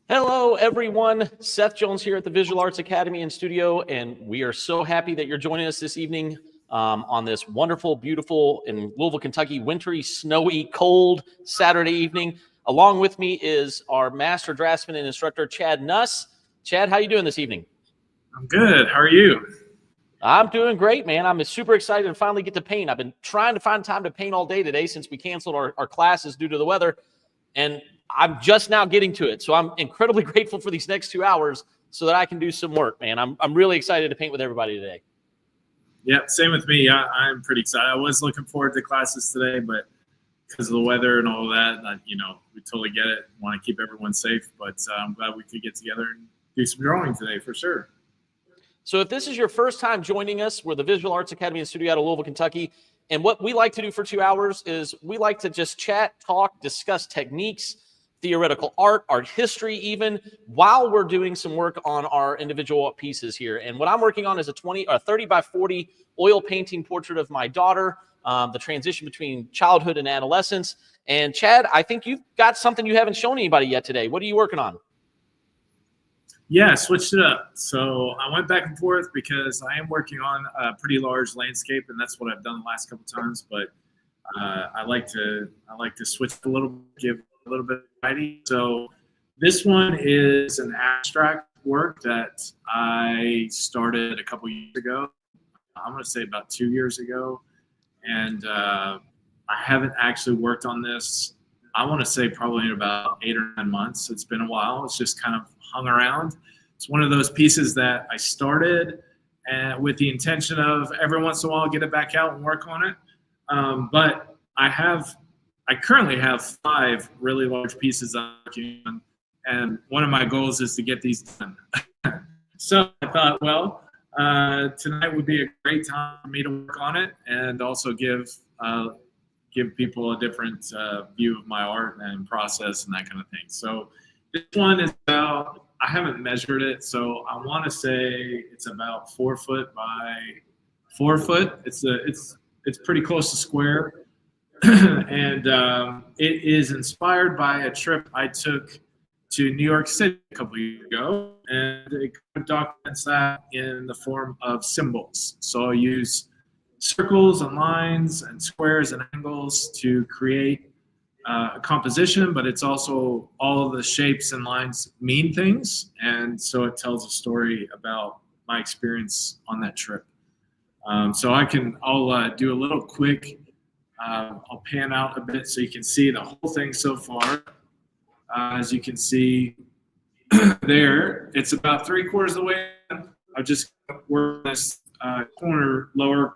Hello, everyone. Seth Jones here at the Visual Arts Academy and Studio, and we are so happy that you're joining us this evening on this wonderful, beautiful, in Louisville, Kentucky, wintry, snowy, cold Saturday evening. Along with me is our master draftsman and instructor, Chad Nuss. Chad, how you doing this evening? I'm good. How are you? I'm doing great, man. I'm super excited to finally get to paint. I've been trying to find time to paint all day today since we canceled our classes due to the weather, and I'm just now getting to it. So I'm incredibly grateful for these next 2 hours so that I can do some work, man. I'm really excited to paint with everybody today. Yeah, same with me. I'm pretty excited. I was looking forward to classes today, but because of the weather and all of that, we totally get it. Want to keep everyone safe, but I'm glad we could get together and do some drawing today for sure. So if this is your first time joining us, we're the Visual Arts Academy and Studio out of Louisville, Kentucky. And what we like to do for 2 hours is we like to just chat, talk, discuss techniques, theoretical art history even, while we're doing some work on our individual pieces here. And what I'm working on is a 30 by 40 oil painting portrait of my daughter, the transition between childhood and adolescence. And Chad, I think you've got something you haven't shown anybody yet today. What are you working on? Yeah, I switched it up. So I went back and forth because I am working on a pretty large landscape, and that's what I've done the last couple times. But I like to switch a little, give a little bit of variety. So this one is an abstract work that I started a couple years ago. I'm going to say about 2 years ago, and I haven't actually worked on this. I want to say probably in about 8 or 9 months. It's been a while. It's just kind of hung around. It's one of those pieces that I started with the intention of every once in a while get it back out and work on it. But I currently have 5 really large pieces I'm working on, and one of my goals is to get these done. So I thought, well, tonight would be a great time for me to work on it and also give people a different view of my art and process and that kind of thing. So this one is about, I haven't measured it, so I want to say it's about 4 foot by 4 foot. It's pretty close to square. And it is inspired by a trip I took to New York City a couple of years ago, and it documents that in the form of symbols. So I'll use circles and lines and squares and angles to create a composition, but it's also all of the shapes and lines mean things, and so it tells a story about my experience on that trip. So I'll do a little quick. I'll pan out a bit so you can see the whole thing so far. As you can see there, it's about 3/4 of the way. I've just worked this corner, lower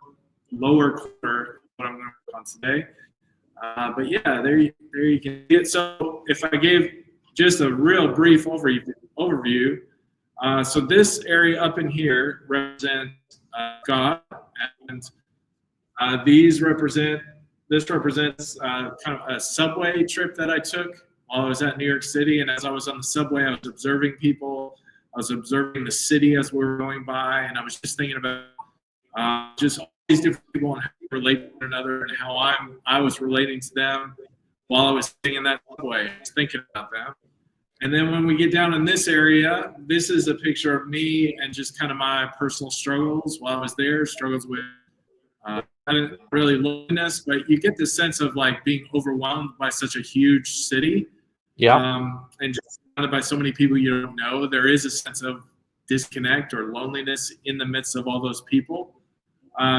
corner, what I'm going to work on today. But yeah, there you can see it. So if I gave just a real brief overview, so this area up in here represents God, and this represents kind of a subway trip that I took while I was at New York City. And as I was on the subway, I was observing people. I was observing the city as we were going by, and I was just thinking about just all these different people and how they relate to one another and how I was relating to them while I was sitting in that subway. I was thinking about them. And then when we get down in this area, this is a picture of me and just kind of my personal struggles while I was there, struggles with I didn't really loneliness, but you get this sense of like being overwhelmed by such a huge city. Yeah. And just surrounded by so many people you don't know. There is a sense of disconnect or loneliness in the midst of all those people.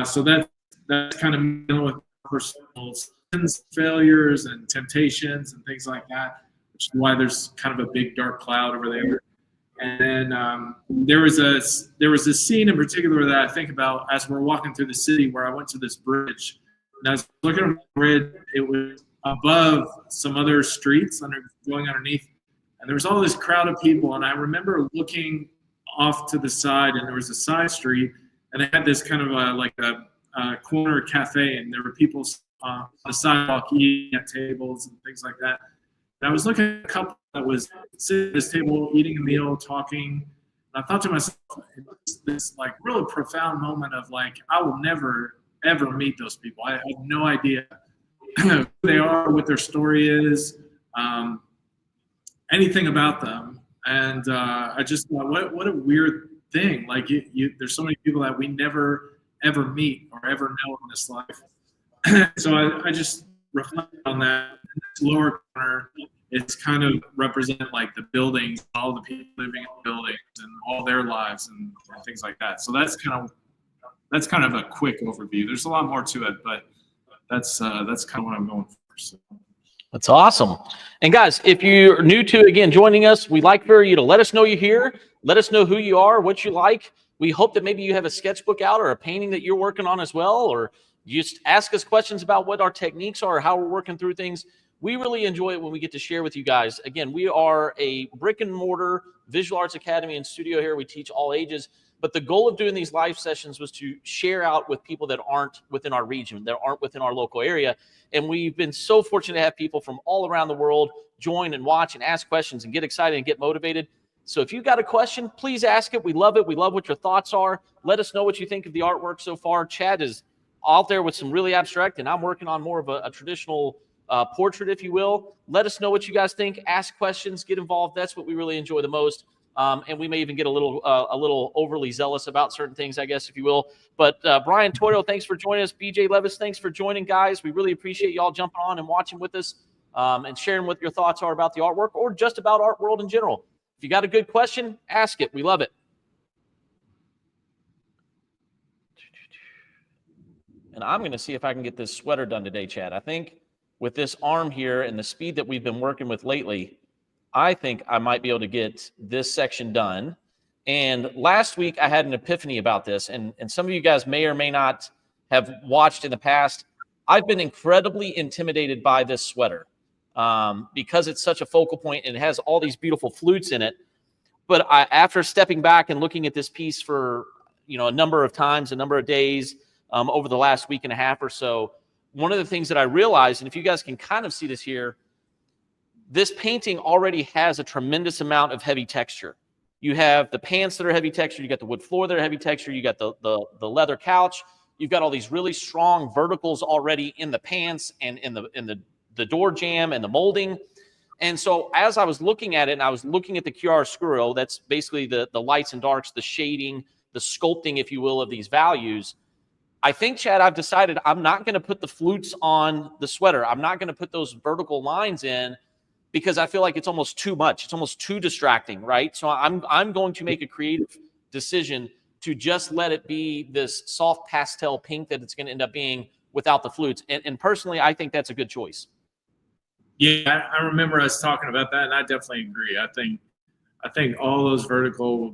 So that's kind of dealing with personal sins, failures, and temptations and things like that, which is why there's kind of a big dark cloud over there. And then there was a scene in particular that I think about as we're walking through the city where I went to this bridge. And as I was looking at the bridge, it was above some other streets going underneath. And there was all this crowd of people. And I remember looking off to the side, and there was a side street, and it had this kind of like a corner cafe, and there were people on the sidewalk eating at tables and things like that. And I was looking at a couple that was sitting at this table, eating a meal, talking. And I thought to myself, this like really profound moment of like, I will never, ever meet those people. I have no idea who they are, what their story is, anything about them. And I just thought, what a weird thing. Like there's so many people that we never ever meet or ever know in this life. So I just reflect on that. This lower corner, it's kind of represent like the buildings, all the people living in the buildings and all their lives and things like that. So that's kind of a quick overview. There's a lot more to it, but that's kind of what I'm going for. So. That's awesome. And guys, if you're new to, again, joining us, we'd like for you to let us know you're here. Let us know who you are, what you like. We hope that maybe you have a sketchbook out or a painting that you're working on as well, or you just ask us questions about what our techniques are, how we're working through things. We really enjoy it when we get to share with you guys. Again, we are a brick and mortar visual arts academy and studio here. We teach all ages. But the goal of doing these live sessions was to share out with people that aren't within our region, that aren't within our local area. And we've been so fortunate to have people from all around the world join and watch and ask questions and get excited and get motivated. So if you've got a question, please ask it. We love it. We love what your thoughts are. Let us know what you think of the artwork so far. Chad is out there with some really abstract, and I'm working on more of a traditional portrait, if you will. Let us know what you guys think. Ask questions. Get involved. That's what we really enjoy the most. And we may even get a little overly zealous about certain things, I guess, if you will. But Brian Toyo, thanks for joining us. BJ Levis, thanks for joining, guys. We really appreciate y'all jumping on and watching with us and sharing what your thoughts are about the artwork or just about art world in general. If you got a good question, ask it. We love it. And I'm going to see if I can get this sweater done today, Chad. I think with this arm here and the speed that we've been working with lately, I think I might be able to get this section done. And last week I had an epiphany about this, and some of you guys may or may not have watched in the past. I've been incredibly intimidated by this sweater because it's such a focal point and it has all these beautiful flutes in it. But after stepping back and looking at this piece for a number of times, a number of days over the last week and a half or so, one of the things that I realized, and if you guys can kind of see this here, this painting already has a tremendous amount of heavy texture. You have the pants that are heavy texture. You got the wood floor that are heavy texture. You got the leather couch. You've got all these really strong verticals already in the pants and in the door jamb and the molding. And so as I was looking at it, and I was looking at the chiaroscuro, that's basically the lights and darks, the shading, the sculpting, if you will, of these values. I think, Chad, I've decided I'm not going to put the flutes on the sweater. I'm not going to put those vertical lines in, because I feel like it's almost too much. It's almost too distracting, right? So I'm going to make a creative decision to just let it be this soft pastel pink that it's going to end up being without the flutes. And personally, I think that's a good choice. Yeah, I remember us talking about that, and I definitely agree. I think all those vertical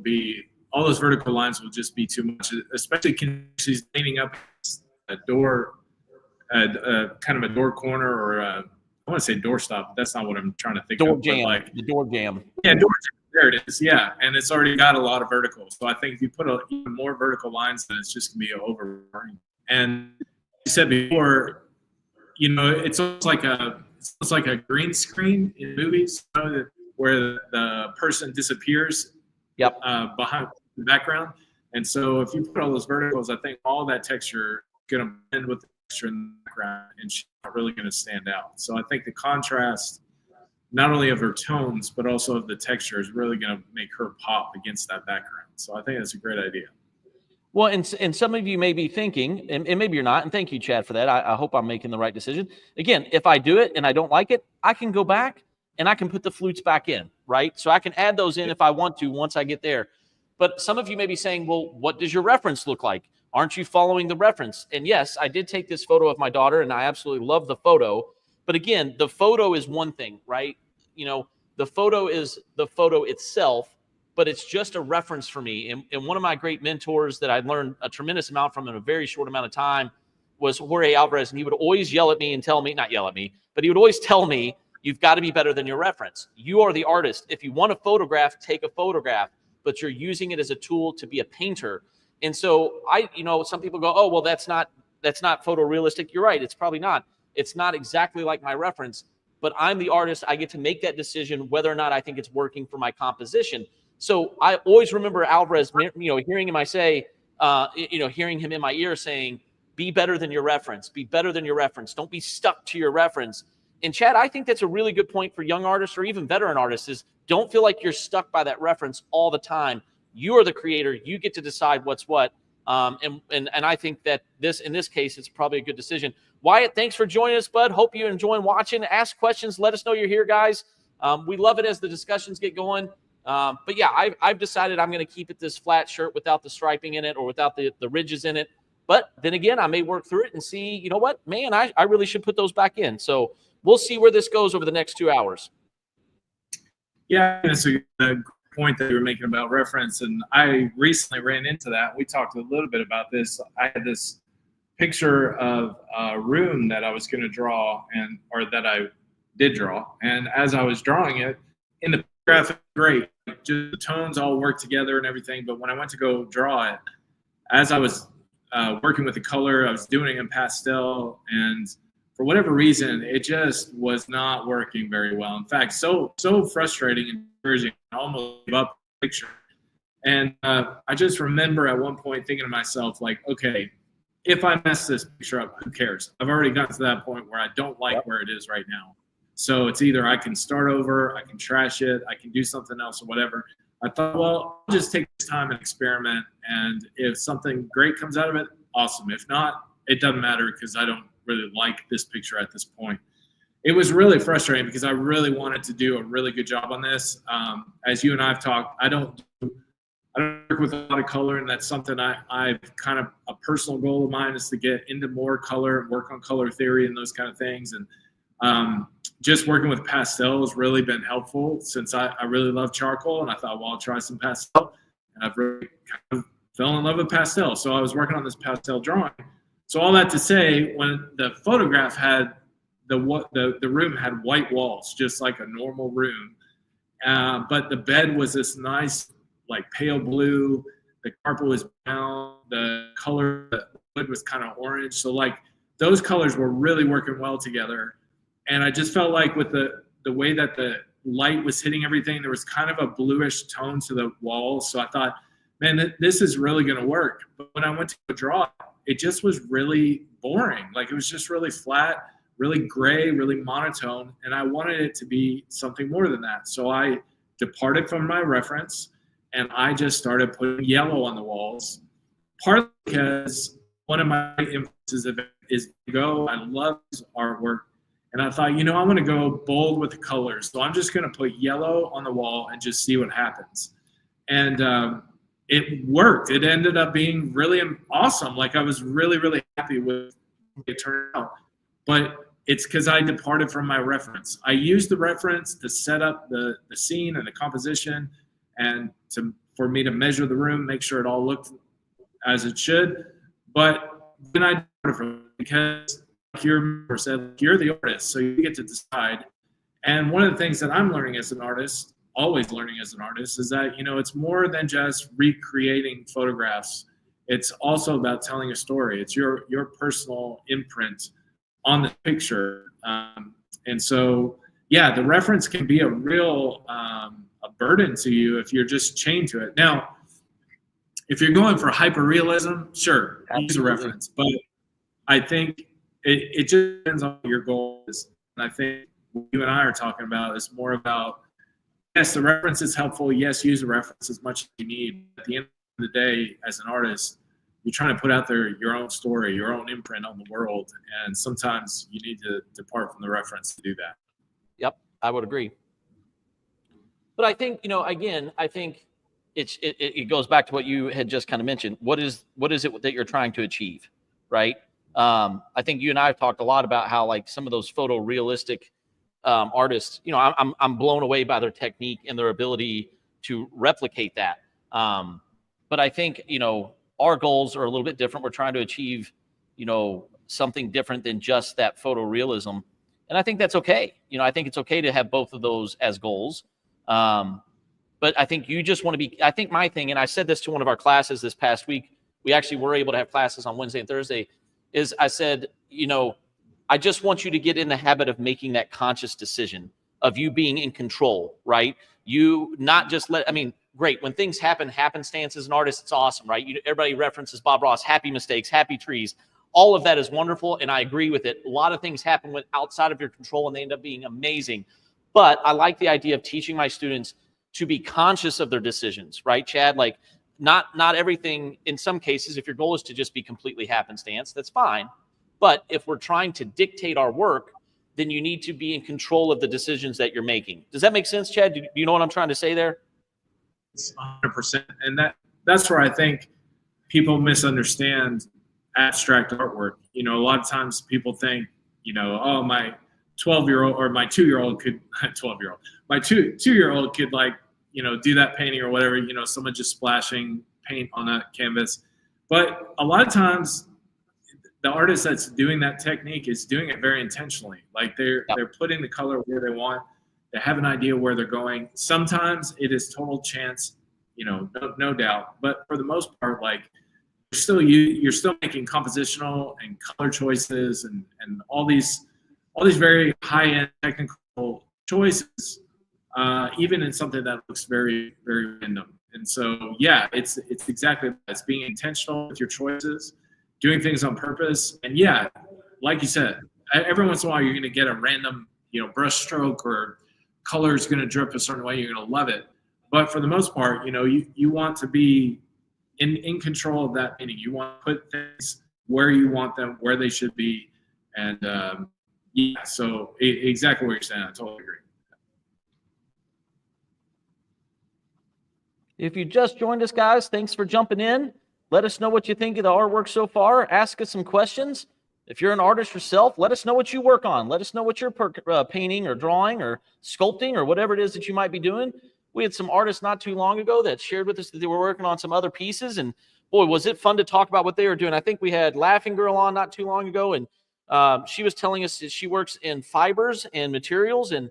lines will just be too much, especially when she's leaning up a door, kind of a door corner or I want to say doorstop, but that's not what I'm trying to think of. The door jam. Yeah, door jam. There it is. Yeah, and it's already got a lot of verticals. So I think if you put even more vertical lines, then it's just going to be overwhelming. And you said before, it's almost like a green screen in movies, where the person disappears. Yep. Behind the background. And so if you put all those verticals, I think all that texture is going to blend with the texture in the background, and she's not really going to stand out. So I think the contrast, not only of her tones, but also of the texture, is really going to make her pop against that background. So I think that's a great idea. Well, and some of you may be thinking, and maybe you're not, and thank you, Chad, for that. I hope I'm making the right decision. Again, if I do it and I don't like it, I can go back and I can put the flutes back in, right? So I can add those in if I want to once I get there. But some of you may be saying, well, what does your reference look like? Aren't you following the reference? And yes, I did take this photo of my daughter, and I absolutely love the photo. But again, the photo is one thing, right? The photo is the photo itself, but it's just a reference for me. And one of my great mentors that I learned a tremendous amount from in a very short amount of time was Jorge Alvarez. And he would always yell at me and tell me, not yell at me, but he would always tell me, you've got to be better than your reference. You are the artist. If you want a photograph, take a photograph, but you're using it as a tool to be a painter. And so some people go, oh, well, that's not photorealistic. You're right. It's probably not. It's not exactly like my reference, but I'm the artist. I get to make that decision whether or not I think it's working for my composition. So I always remember Alvarez, hearing him in my ear saying, be better than your reference. Be better than your reference. Don't be stuck to your reference. And Chad, I think that's a really good point for young artists or even veteran artists is don't feel like you're stuck by that reference all the time. You are the creator. You get to decide what's what. And I think that in this case, it's probably a good decision. Wyatt, thanks for joining us, bud. Hope you're enjoying watching. Ask questions. Let us know you're here, guys. We love it as the discussions get going. But yeah, I've decided I'm going to keep it this flat shirt without the striping in it or without the ridges in it. But then again, I may work through it and see, you know what, man, I really should put those back in. So we'll see where this goes over the next 2 hours. Yeah, it's a point that you were making about reference, and I recently ran into that. We talked a little bit about this. I had this picture of a room that I was going to draw, or that I did draw, and as I was drawing it, in the graphic, great, just the tones all work together and everything. But when I went to go draw it, as I was working with the color, I was doing it in pastel, and for whatever reason, it just was not working very well. In fact, so frustrating and discouraging. I almost gave up the picture. And I just remember at one point thinking to myself, like, okay, if I mess this picture up, who cares? I've already gotten to that point where I don't like where it is right now. So it's either I can start over, I can trash it, I can do something else or whatever. I thought, well, I'll just take this time and experiment. And if something great comes out of it, awesome. If not, it doesn't matter because I don't really like this picture at this point. It was really frustrating because I really wanted to do a really good job on this. As you and I have talked, I don't work with a lot of color, and that's something I've kind of a personal goal of mine is to get into more color and work on color theory and those kind of things. And just working with pastel has really been helpful since I really love charcoal, and I thought, well, I'll try some pastel, and I've really kind of fell in love with pastel. So I was working on this pastel drawing. So all that to say, when the photograph had the room had white walls, just like a normal room, but the bed was this nice, like pale blue. The carpet was brown. The color, the wood was kind of orange. So like those colors were really working well together. And I just felt like with the way that the light was hitting everything, there was kind of a bluish tone to the walls. So I thought, man, this is really going to work. But when I went to draw it just was really boring. Like it was just really flat, really gray, really monotone. And I wanted it to be something more than that. So I departed from my reference and I just started putting yellow on the walls, partly because one of my influences is Go. I love his artwork. And I thought, I'm going to go bold with the colors. So I'm just going to put yellow on the wall and just see what happens. And it worked. It ended up being really awesome. Like I was really, really happy with it turned out. But it's because I departed from my reference. I used the reference to set up the scene and the composition and for me to measure the room, make sure it all looked as it should. But then I departed from it because you're the artist, so you get to decide. And one of the things that I'm learning as an artist, always learning as an artist, is that it's more than just recreating photographs. It's also about telling a story. It's your personal imprint on the picture. And so the reference can be a real a burden to you if you're just chained to it. Now, if you're going for hyper-realism, sure, use a reference. But I think it just depends on what your goal is. And I think what you and I are talking about is more about, yes, the reference is helpful. Yes, use a reference as much as you need. At the end of the day, as an artist, you're trying to put out there your own story, your own imprint on the world. And sometimes you need to depart from the reference to do that. Yep, I would agree. But I think, again, I think it goes back to what you had just kind of mentioned. What is it that you're trying to achieve, right? I think you and I have talked a lot about how like some of those photorealistic artists, I'm blown away by their technique and their ability to replicate that. But I think, our goals are a little bit different. We're trying to achieve, something different than just that photorealism. And I think that's okay. I think it's okay to have both of those as goals. But I think you just want to I think my thing, and I said this to one of our classes this past week, we actually were able to have classes on Wednesday and Thursday, is I said, I just want you to get in the habit of making that conscious decision of you being in control, right? You not just great. When things happen, happenstance as an artist, it's awesome, right? Everybody references Bob Ross, happy mistakes, happy trees, all of that is wonderful, and I agree with it. A lot of things happen outside of your control, and they end up being amazing. But I like the idea of teaching my students to be conscious of their decisions, right, Chad? Like, not everything, in some cases, if your goal is to just be completely happenstance, that's fine. But if we're trying to dictate our work, then you need to be in control of the decisions that you're making. Does that make sense, Chad? Do you know what I'm trying to say there? It's 100%. And that's where I think people misunderstand abstract artwork. You know, a lot of times people think, you know, oh, my 12-year-old or my 2-year-old could, 12-year-old, my two-year-old could, like, you know, do that painting or whatever, you know, someone just splashing paint on a canvas. But a lot of times the artist that's doing that technique is doing it very intentionally. Like they're putting the color where they want. They have an idea where they're going. Sometimes it is total chance, you know, no doubt. But for the most part, like, you're still making compositional and color choices and all these very high-end technical choices, even in something that looks very, very random. And so, yeah, it's exactly that. It's being intentional with your choices, doing things on purpose. And yeah, like you said, every once in a while you're going to get a random, you know, brush stroke or color is going to drip a certain way. You're going to love it. But for the most part, you know, you want to be in control of that painting. You want to put things where you want them, where they should be. And yeah, so exactly what you're saying. I totally agree. If you just joined us, guys, thanks for jumping in. Let us know what you think of the artwork so far. Ask us some questions. If you're an artist yourself, let us know what you work on. Let us know what you're painting or drawing or sculpting or whatever it is that you might be doing. We had some artists not too long ago that shared with us that they were working on some other pieces. And boy, was it fun to talk about what they were doing. I think we had Laughing Girl on not too long ago, and she was telling us that she works in fibers and materials, and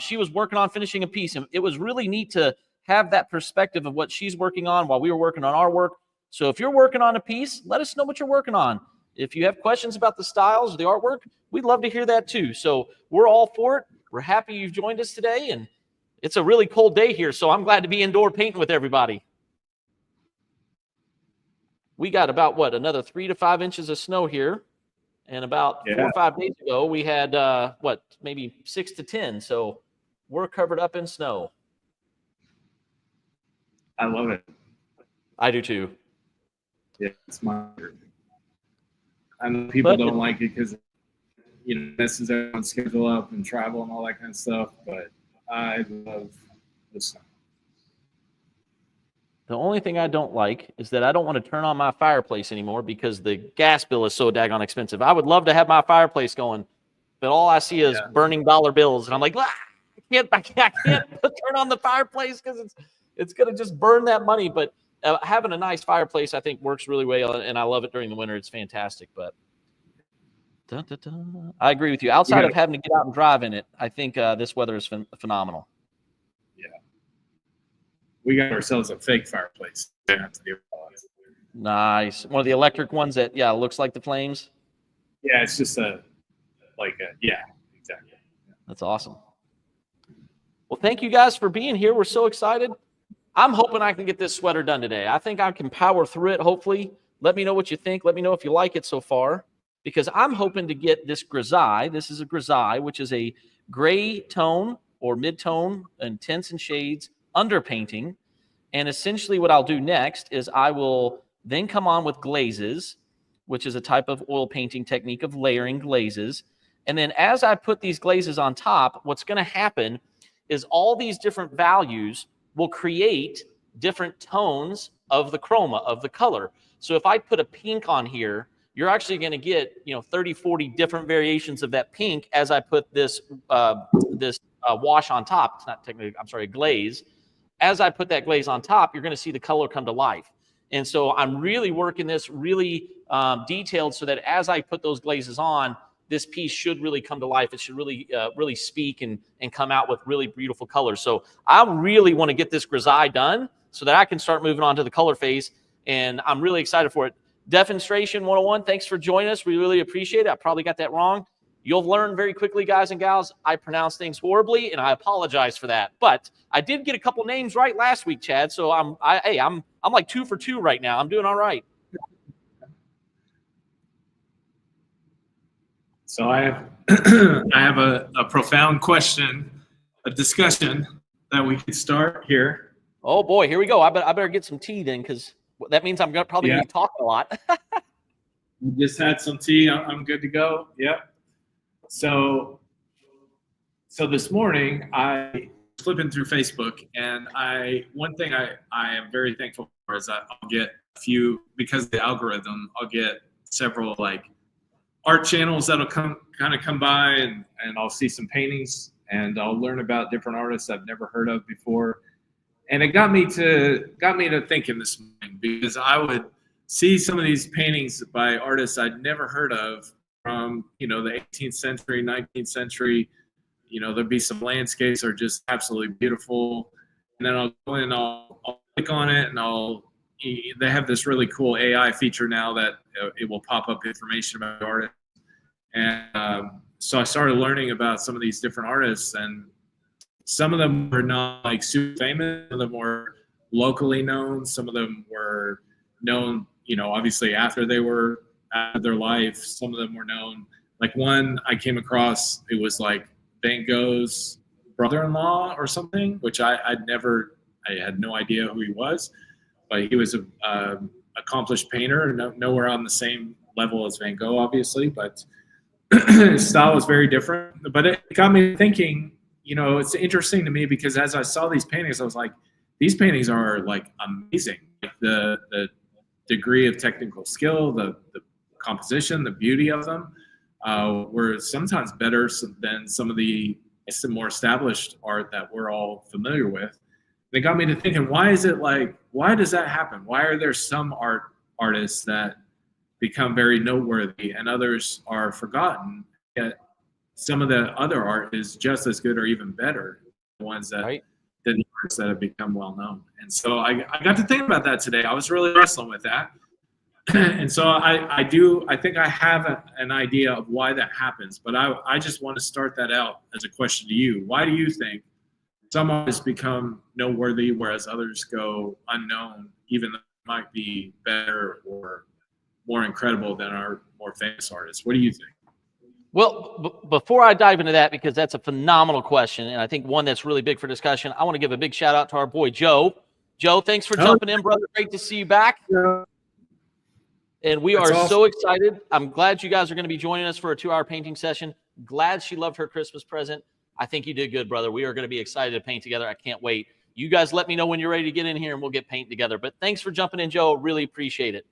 she was working on finishing a piece. And it was really neat to have that perspective of what she's working on while we were working on our work. So if you're working on a piece, let us know what you're working on. If you have questions about the styles or the artwork, we'd love to hear that too. So we're all for it. We're happy you've joined us today, and it's a really cold day here, so I'm glad to be indoor painting with everybody. We got about, what, another 3 to 5 inches of snow here, and about 4 or 5 days ago, we had, what, maybe 6 to 10, so we're covered up in snow. I love it. I do too. Yeah, it's my favorite. I know people don't like it because, you know, messes everyone's schedule up and travel and all that kind of stuff, but I love the snow. The only thing I don't like is that I don't want to turn on my fireplace anymore because the gas bill is so daggone expensive. I would love to have my fireplace going, but all I see is burning dollar bills, and I'm like, I can't turn on the fireplace because it's going to just burn that money. But having a nice fireplace, I think, works really well, and I love it during the winter. It's fantastic. But I agree with you. Outside of having to get out and drive in it, I think this weather is phenomenal. Yeah. We got ourselves a fake fireplace. Nice. One of the electric ones that, looks like the flames. Yeah, it's just yeah, exactly. That's awesome. Well, thank you guys for being here. We're so excited. I'm hoping I can get this sweater done today. I think I can power through it, hopefully. Let me know what you think. Let me know if you like it so far, because I'm hoping to get this grisaille. This is a grisaille, which is a gray tone or mid-tone and tints and shades underpainting. And essentially what I'll do next is I will then come on with glazes, which is a type of oil painting technique of layering glazes. And then as I put these glazes on top, what's going to happen is all these different values will create different tones of the chroma, of the color. So if I put a pink on here, you're actually going to get, 30, 40 different variations of that pink as I put this wash on top. It's not technically, I'm sorry, glaze. As I put that glaze on top, you're going to see the color come to life. And so I'm really working this really detailed so that as I put those glazes on, this piece should really come to life. It should really speak and come out with really beautiful colors. So I really want to get this grisaille done so that I can start moving on to the color phase. And I'm really excited for it. Demonstration 101, thanks for joining us. We really appreciate it. I probably got that wrong. You'll learn very quickly, guys and gals. I pronounce things horribly, and I apologize for that. But I did get a couple names right last week, Chad. So I'm like 2 for 2 right now. I'm doing all right. So I have I have a profound question, a discussion that we could start here. Oh boy, here we go. I better get some tea then, because that means I'm probably gonna be talking a lot. We just had some tea. I'm good to go. Yep. So this morning I was flipping through Facebook, and one thing I am very thankful for is that I'll get a few, because of the algorithm, I'll get several like art channels that'll come by, and I'll see some paintings, and I'll learn about different artists I've never heard of before. And it got me to thinking this morning, because I would see some of these paintings by artists I'd never heard of from, the 18th century, 19th century. There'd be some landscapes that are just absolutely beautiful. And then I'll go in, I'll click on it, and they have this really cool AI feature now that it will pop up information about the artist. And so I started learning about some of these different artists, and some of them were not like super famous. Some of them were locally known. Some of them were known, obviously after their life. Some of them were known. Like one I came across, it was like Van Gogh's brother-in-law or something, which I had no idea who he was, but he was a accomplished painter, nowhere on the same level as Van Gogh, obviously, but his style was very different. But it got me thinking, it's interesting to me, because as I saw these paintings, I was like, these paintings are like amazing. Like the degree of technical skill, the composition, the beauty of them were sometimes better than some of the more established art that we're all familiar with. They got me to thinking, why does that happen? Why are there some artists that become very noteworthy and others are forgotten, yet some of the other art is just as good or even better than the ones that Right. the artists that have become well known? And so I got to think about that today. I was really wrestling with that. And so I think I have an idea of why that happens, but I just want to start that out as a question to you. Why do you think some artists become noteworthy, whereas others go unknown, even though they might be better or more incredible than our more famous artists? What do you think? Well, before I dive into that, because that's a phenomenal question, and I think one that's really big for discussion, I want to give a big shout out to our boy Joe. Joe, thanks for jumping in, brother. Great to see you back. Yeah. And we are so excited. I'm glad you guys are going to be joining us for a 2-hour painting session. Glad she loved her Christmas present. I think you did good, brother. We are going to be excited to paint together. I can't wait. You guys let me know when you're ready to get in here, and we'll get painting together. But thanks for jumping in, Joe. Really appreciate it.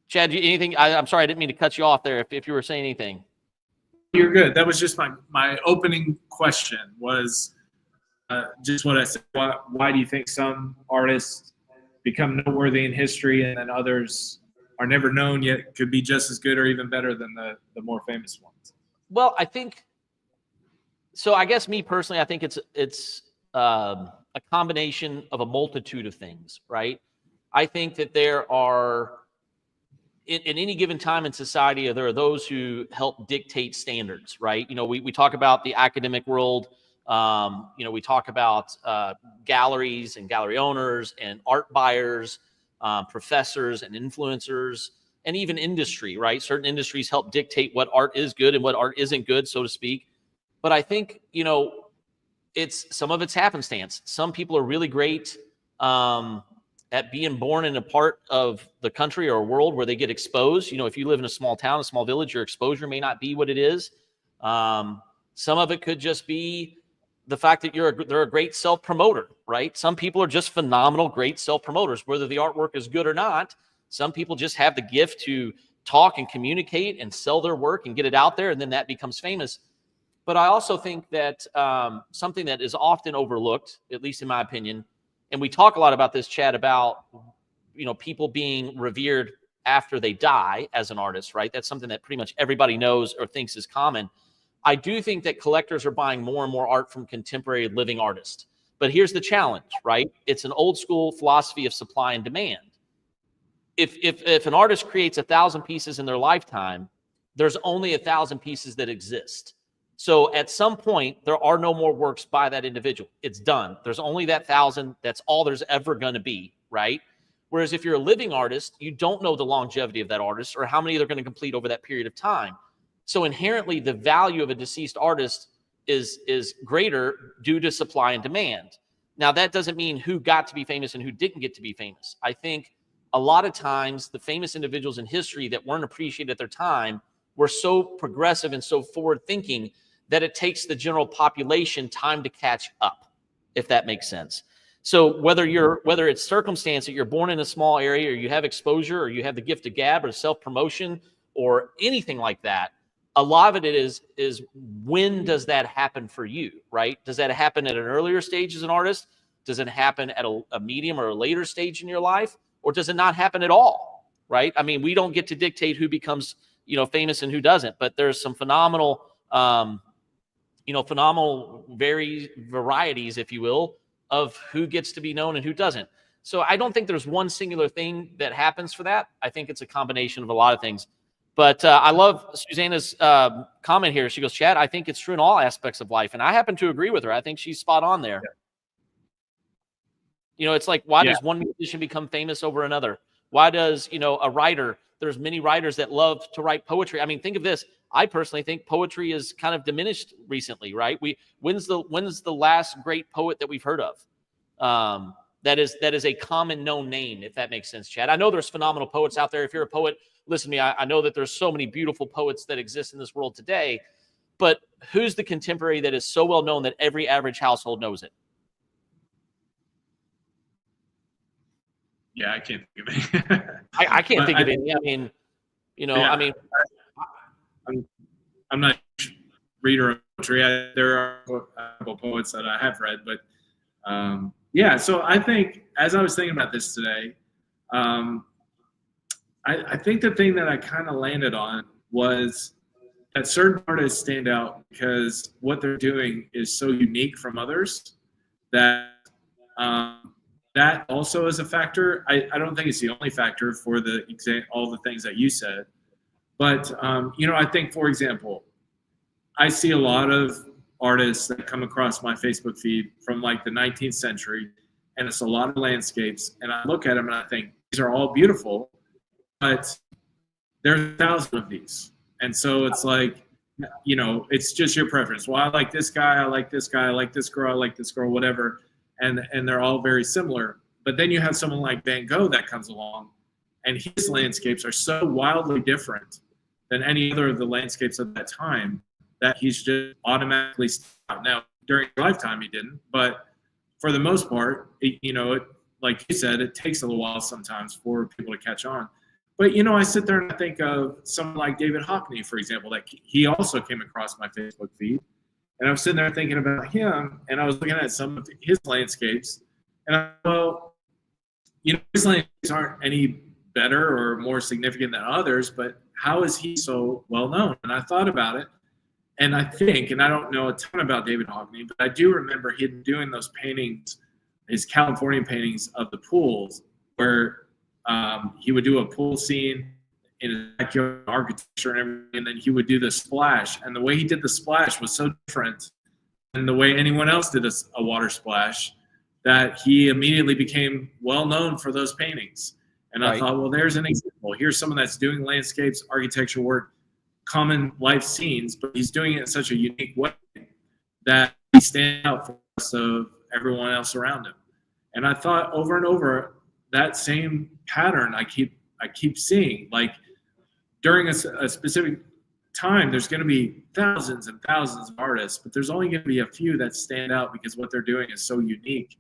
Chad, anything? I'm sorry, I didn't mean to cut you off there if you were saying anything. You're good. That was just my opening question was just what I said. Why do you think some artists become noteworthy in history and then others are never known yet could be just as good or even better than the more famous ones? Well, I think so. I guess me personally, I think it's a combination of a multitude of things, right? I think that there are in any given time in society, there are those who help dictate standards, right? We talk about the academic world. We talk about galleries and gallery owners and art buyers, professors and influencers, and even industry, right? Certain industries help dictate what art is good and what art isn't good, so to speak. But I think, some of it's happenstance. Some people are really great at being born in a part of the country or a world where they get exposed. If you live in a small town, a small village, your exposure may not be what it is. Some of it could just be the fact that they're a great self-promoter, right? Some people are just phenomenal, great self-promoters, whether the artwork is good or not. Some people just have the gift to talk and communicate and sell their work and get it out there, and then that becomes famous. But I also think that something that is often overlooked, at least in my opinion, and we talk a lot about this, Chad, about people being revered after they die as an artist, right? That's something that pretty much everybody knows or thinks is common. I do think that collectors are buying more and more art from contemporary living artists. But here's the challenge, right? It's an old school philosophy of supply and demand. If an artist creates 1,000 pieces in their lifetime, there's only 1,000 pieces that exist. So at some point, there are no more works by that individual. It's done. There's only that 1,000. That's all there's ever going to be, right? Whereas if you're a living artist, you don't know the longevity of that artist or how many they're going to complete over that period of time. So inherently, the value of a deceased artist is greater due to supply and demand. Now, that doesn't mean who got to be famous and who didn't get to be famous. I think a lot of times the famous individuals in history that weren't appreciated at their time were so progressive and so forward thinking that it takes the general population time to catch up, if that makes sense. So whether it's circumstance that you're born in a small area, or you have exposure, or you have the gift of gab, or self-promotion, or anything like that, a lot of it is when does that happen for you, right? Does that happen at an earlier stage as an artist? Does it happen at a medium or a later stage in your life? Or does it not happen at all, right? I mean, we don't get to dictate who becomes, famous and who doesn't, but there's some phenomenal, varieties, if you will, of who gets to be known and who doesn't. So I don't think there's one singular thing that happens for that. I think it's a combination of a lot of things. But I love Susanna's comment here. She goes, Chad, I think it's true in all aspects of life. And I happen to agree with her. I think she's spot on there. Yeah. It's like, why does one musician become famous over another? Why does, a writer, there's many writers that love to write poetry. I mean, think of this. I personally think poetry is kind of diminished recently, right? When's the last great poet that we've heard of? That is a common known name, if that makes sense, Chad. I know there's phenomenal poets out there. If you're a poet, listen to me. I know that there's so many beautiful poets that exist in this world today, but who's the contemporary that is so well known that every average household knows it? Yeah, I can't think of any. I can't think of any. I mean, I'm not a reader of poetry. There are a couple poets that I have read, but so I think as I was thinking about this today, I think the thing that I kind of landed on was that certain artists stand out because what they're doing is so unique from others that that also is a factor. I don't think it's the only factor for all the things that you said. But, I think, for example, I see a lot of artists that come across my Facebook feed from like the 19th century, and it's a lot of landscapes. And I look at them and I think these are all beautiful, but there's 1,000 of these. And so it's like, it's just your preference. Well, I like this guy, I like this guy, I like this girl, whatever. And they're all very similar. But then you have someone like Van Gogh that comes along, and his landscapes are so wildly different than any other of the landscapes of that time that he's just automatically stopped. Now, during his lifetime, he didn't, but for the most part, like you said, it takes a little while sometimes for people to catch on. But, I sit there and I think of someone like David Hockney, for example, that he also came across my Facebook feed. And I was sitting there thinking about him, and I was looking at some of his landscapes, and I thought, his landscapes aren't any better or more significant than others, but how is he so well known? And I thought about it, and I think, and I don't know a ton about David Hockney, but I do remember him doing those paintings, his California paintings of the pools, where he would do a pool scene in his backyard architecture and everything, and then he would do the splash. And the way he did the splash was so different than the way anyone else did a water splash that he immediately became well known for those paintings. And I thought, well, there's an example. Here's someone that's doing landscapes, architecture work, common life scenes, but he's doing it in such a unique way that he stands out for the rest of everyone else around him. And I thought over and over, that same pattern I keep seeing. Like during a specific time, there's going to be thousands and thousands of artists, but there's only going to be a few that stand out because what they're doing is so unique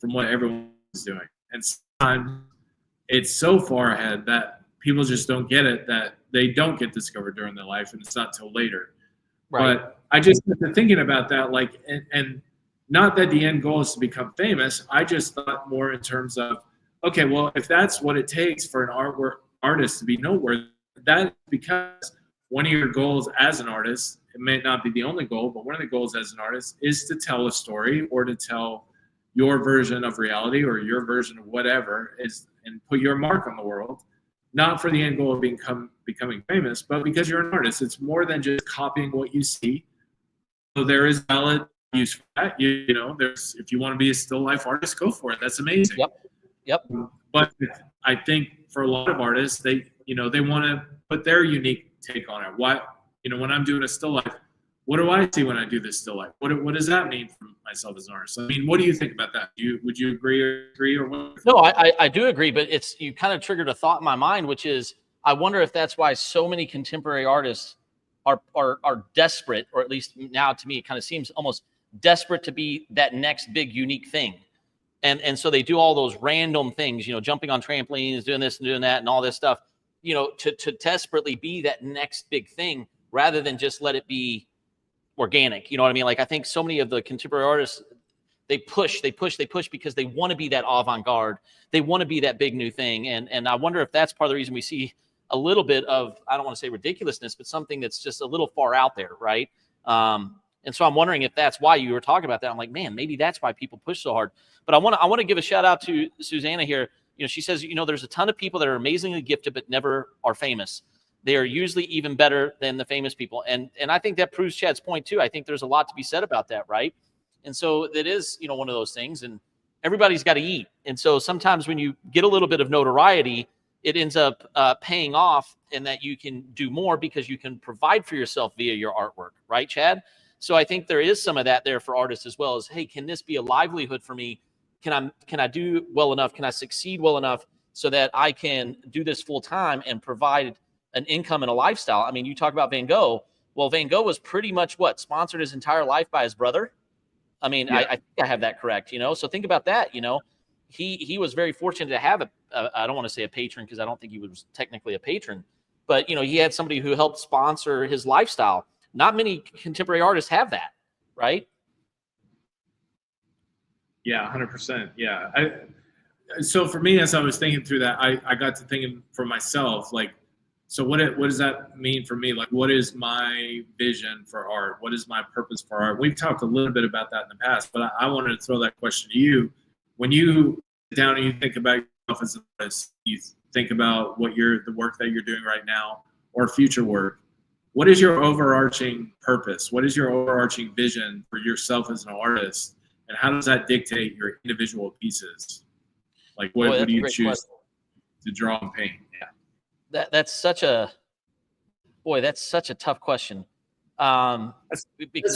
from what everyone is doing. And sometimes it's so far ahead that people just don't get it, that they don't get discovered during their life, and it's not till later. Right. But I just got to thinking about that, like, and not that the end goal is to become famous. I just thought more in terms of, okay, well, if that's what it takes for an artist to be noteworthy, that's because one of your goals as an artist, it may not be the only goal, but one of the goals as an artist is to tell a story or to tell your version of reality or your version of whatever is, and put your mark on the world, not for the end goal of becoming famous, but because you're an artist. It's more than just copying what you see. So there is valid use for that. There's, if you want to be a still life artist, go for it. That's amazing. Yep. But I think for a lot of artists, they want to put their unique take on it. Why, when I'm doing a still life, what do I see when I do this still life? What does that mean for myself as an artist? I mean, what do you think about that? Would you agree or what? No, I do agree, but you kind of triggered a thought in my mind, which is I wonder if that's why so many contemporary artists are desperate, or at least now to me, it kind of seems almost desperate to be that next big unique thing. And so they do all those random things, jumping on trampolines, doing this and doing that and all this stuff, to desperately be that next big thing rather than just let it be organic. You know what I mean? Like, I think so many of the contemporary artists, they push because they want to be that avant-garde. They want to be that big new thing. And I wonder if that's part of the reason we see a little bit of, I don't want to say ridiculousness, but something that's just a little far out there. Right. And so I'm wondering if that's why you were talking about that. I'm like, man, maybe that's why people push so hard. But I want to give a shout out to Susanna here. She says, there's a ton of people that are amazingly gifted, but never are famous. They are usually even better than the famous people. And I think that proves Chad's point too. I think there's a lot to be said about that. Right. And so it is, one of those things, and everybody's got to eat. And so sometimes when you get a little bit of notoriety, it ends up paying off, and that you can do more because you can provide for yourself via your artwork. Right, Chad? So I think there is some of that there for artists as well, as, hey, can this be a livelihood for me? Can I do well enough? Can I succeed well enough so that I can do this full time and provide an income and a lifestyle? I mean, you talk about Van Gogh. Well, Van Gogh was pretty much sponsored his entire life by his brother. I mean, yeah. I think I have that correct, So think about that, He was very fortunate to have I don't want to say a patron, because I don't think he was technically a patron, but, he had somebody who helped sponsor his lifestyle. Not many contemporary artists have that, right? Yeah, 100%. Yeah. So for me, as I was thinking through that, I got to thinking for myself, like, so what does that mean for me? Like, what is my vision for art? What is my purpose for art? We've talked a little bit about that in the past, but I wanted to throw that question to you. When you sit down and you think about yourself as an artist, you think about the work that you're doing right now or future work, what is your overarching purpose? What is your overarching vision for yourself as an artist? And how does that dictate your individual pieces? Like, what do you choose to draw and paint? Yeah. That's such a tough question. That's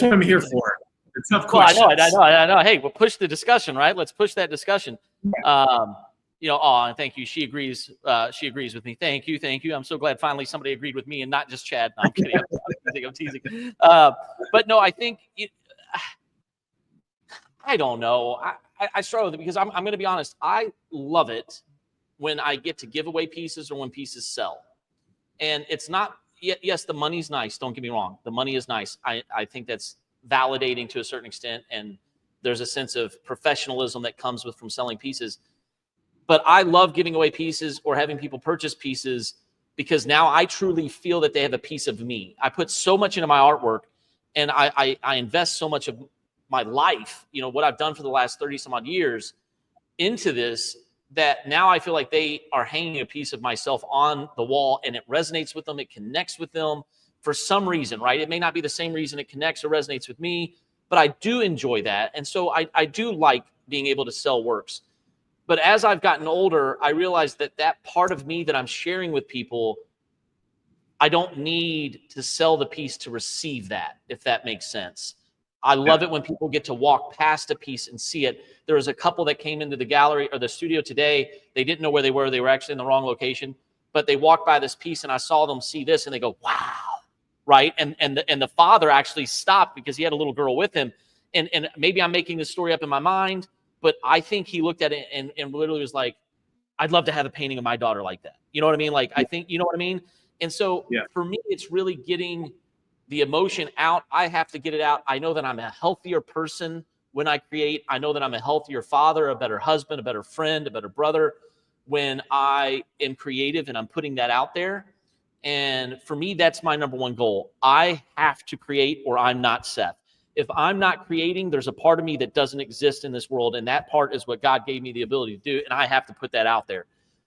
what I'm here for. It's tough questions. I know. Hey, we'll push the discussion, right? Let's push that discussion. And thank you. She agrees. She agrees with me. Thank you. I'm so glad finally somebody agreed with me and not just Chad. No, I'm kidding. I'm teasing. But no, I think I don't know. I struggle with it because I'm going to be honest. I love it when I get to give away pieces or when pieces sell. And it's not, yes, the money's nice. Don't get me wrong. The money is nice. I think that's validating to a certain extent. And there's a sense of professionalism that comes from selling pieces. But I love giving away pieces or having people purchase pieces because now I truly feel that they have a piece of me. I put so much into my artwork, and I invest so much of my life, what I've done for the last 30 some odd years into this, that now I feel like they are hanging a piece of myself on the wall, and it resonates with them. It connects with them for some reason, right? It may not be the same reason it connects or resonates with me, but I do enjoy that. And so I do like being able to sell works. But as I've gotten older, I realized that part of me that I'm sharing with people, I don't need to sell the piece to receive that, if that makes sense. I love it when people get to walk past a piece and see it. There was a couple that came into the gallery or the studio today. They didn't know where they were. They were actually in the wrong location, but they walked by this piece and I saw them see this and they go, wow. Right. And the father actually stopped because he had a little girl with him. And maybe I'm making this story up in my mind, but I think he looked at it and literally was like, I'd love to have a painting of my daughter like that. You know what I mean? Like, I think, you know what I mean? And so for me, it's really getting the emotion out. I have to get it out. I know that I'm a healthier person when I create. I know that I'm a healthier father, a better husband, a better friend, a better brother when I am creative and I'm putting that out there. And for me, that's my number one goal. I have to create or I'm not Seth. If I'm not creating, there's a part of me that doesn't exist in this world. And that part is what God gave me the ability to do. And I have to put that out there.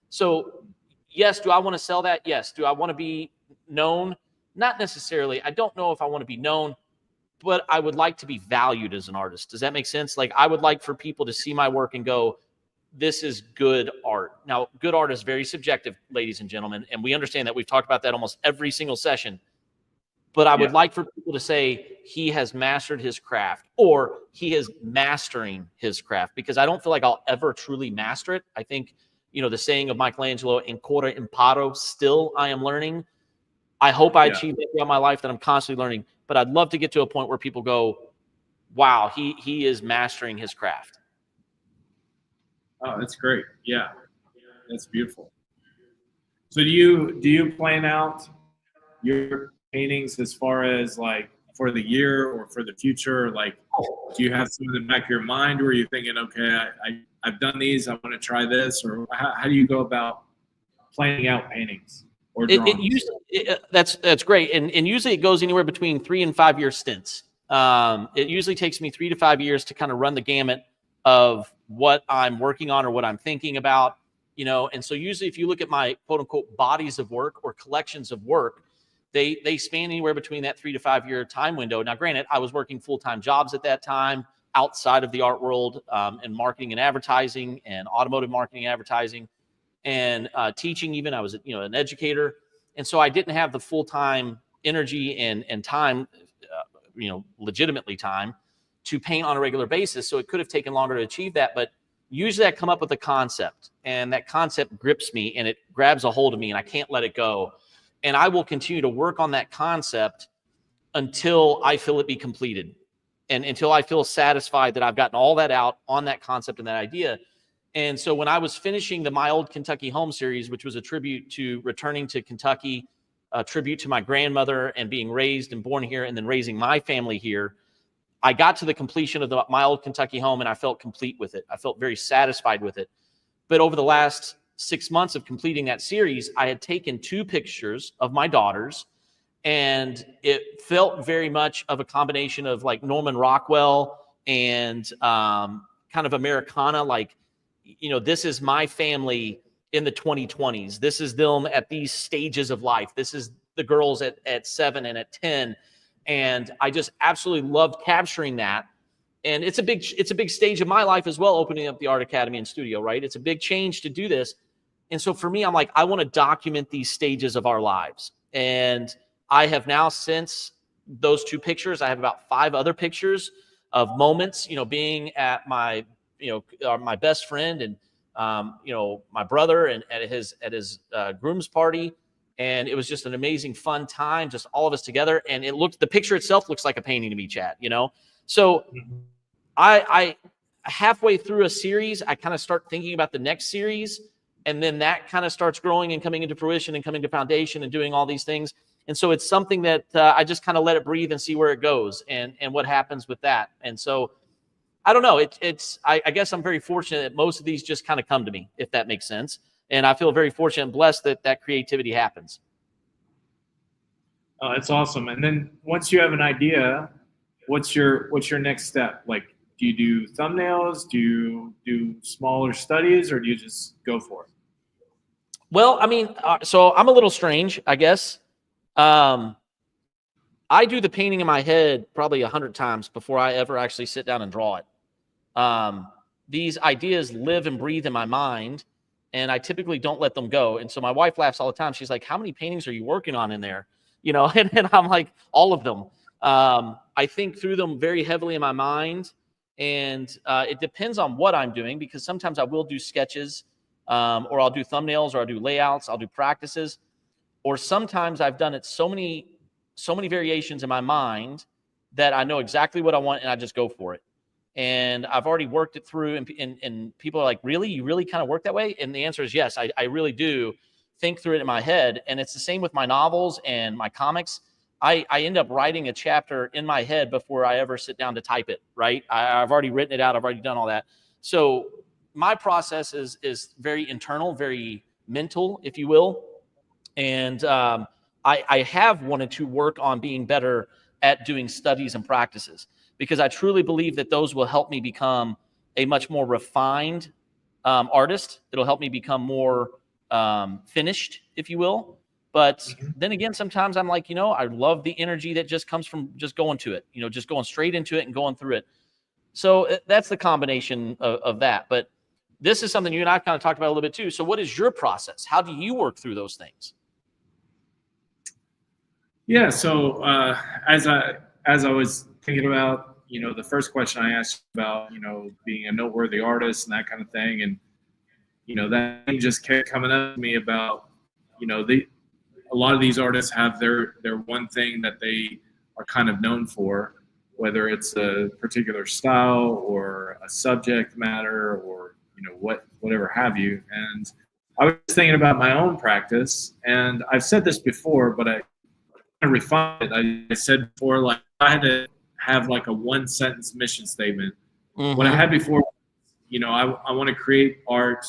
So yes, do I want to sell that? Yes. Do I want to be known? Not necessarily. I don't know if I want to be known, but I would like to be valued as an artist. Does that make sense? Like, I would like for people to see my work and go, this is good art. Now, good art is very subjective, ladies and gentlemen, and we understand that. We've talked about that almost every single session. but I would like for people to say he has mastered his craft or he is mastering his craft, because I don't feel like I'll ever truly master it. I think, the saying of Michelangelo, ancora imparo, still I am learning. I hope I achieve that throughout my life, that I'm constantly learning, but I'd love to get to a point where people go, wow, he is mastering his craft. Oh, that's great. Yeah, that's beautiful. So do you plan out your paintings as far as like for the year or for the future? Like, do you have some in the back of your mind, or are you thinking, okay, I've done these, I want to try this, or how do you go about planning out paintings or drawings? That's great, and usually it goes anywhere between 3 and 5 year stints. It usually takes me 3 to 5 years to kind of run the gamut of what I'm working on or what I'm thinking about. And so usually if you look at my quote unquote bodies of work or collections of work, they span anywhere between that 3 to 5 year time window. Now, granted, I was working full-time jobs at that time outside of the art world, in marketing and advertising and automotive marketing and advertising, and teaching. Even I was, an educator. And so I didn't have the full-time energy and time, legitimately time to paint on a regular basis. So it could have taken longer to achieve that. But usually I come up with a concept, and that concept grips me and it grabs a hold of me and I can't let it go. And I will continue to work on that concept until I feel it be completed, and until I feel satisfied that I've gotten all that out on that concept and that idea. And so when I was finishing the My Old Kentucky Home series, which was a tribute to returning to Kentucky, a tribute to my grandmother and being raised and born here and then raising my family here, I got to the completion of My Old Kentucky Home and I felt complete with it. I felt very satisfied with it. But over the last 6 months of completing that series, I had taken 2 pictures of my daughters, and it felt very much of a combination of like Norman Rockwell and kind of Americana, like, this is my family in the 2020s. This is them at these stages of life. This is the girls at 7 and at 10. And I just absolutely loved capturing that. And it's a big stage of my life as well, opening up the Art Academy and studio, right? It's a big change to do this. And so for me, I'm like, I want to document these stages of our lives. And I have now, since those 2 pictures, I have about 5 other pictures of moments, being at my, my best friend and, my brother and at his groom's party. And it was just an amazing, fun time, just all of us together. And the picture itself looks like a painting to me, Chad, So I halfway through a series, I kind of start thinking about the next series. And then that kind of starts growing and coming into fruition and coming to foundation and doing all these things. And so it's something that I just kind of let it breathe and see where it goes and what happens with that. And so I don't know. I guess I'm very fortunate that most of these just kind of come to me, if that makes sense. And I feel very fortunate and blessed that creativity happens. Oh, that's awesome. And then once you have an idea, what's your next step? Like, do you do thumbnails? Do you do smaller studies, or do you just go for it? Well, I mean, so I'm a little strange, I guess. I do the painting in my head probably 100 times before I ever actually sit down and draw it. These ideas live and breathe in my mind, and I typically don't let them go. And so my wife laughs all the time. She's like, how many paintings are you working on in there? And I'm like, all of them. I think through them very heavily in my mind, and it depends on what I'm doing, because sometimes I will do sketches, or I'll do thumbnails, or I'll do layouts, I'll do practices, or sometimes I've done it so many variations in my mind that I know exactly what I want and I just go for it. And I've already worked it through, and people are like, really? You really kind of work that way? And the answer is yes, I really do think through it in my head. And it's the same with my novels and my comics. I end up writing a chapter in my head before I ever sit down to type it, right? I've already written it out. I've already done all that. So my process is very internal, very mental, if you will. And I have wanted to work on being better at doing studies and practices, because I truly believe that those will help me become a much more refined artist. It'll help me become more finished, if you will. But then again, sometimes I'm like, I love the energy that just comes from just going to it, just going straight into it and going through it. So that's the combination of that. But this is something you and I kind of talked about a little bit too. So what is your process? How do you work through those things? Yeah. So as I was thinking about, the first question I asked about, being a noteworthy artist and that kind of thing, and that thing just kept coming up to me about, a lot of these artists have their one thing that they are kind of known for, whether it's a particular style or a subject matter or whatever have you. And I was thinking about my own practice, and I've said this before, but I refined it. I said before, like I had to have like a one sentence mission statement. What I Mm-hmm. had before, I want to create art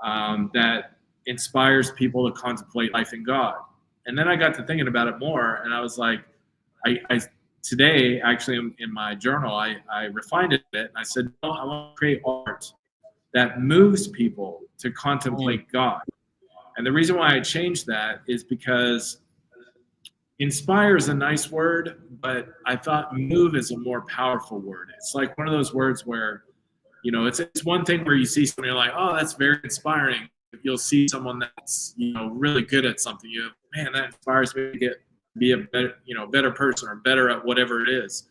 that inspires people to contemplate life in God. And then I got to thinking about it more, and I was like, I today actually in my journal, I refined it a bit, and I said, no, I want to create art that moves people to contemplate God. And the reason why I changed that is because inspire is a nice word, but I thought move is a more powerful word. It's like one of those words where, it's one thing where you see somebody, you're like, oh, that's very inspiring. You'll see someone that's, really good at something. Man, that inspires me to be a better, better person or better at whatever it is.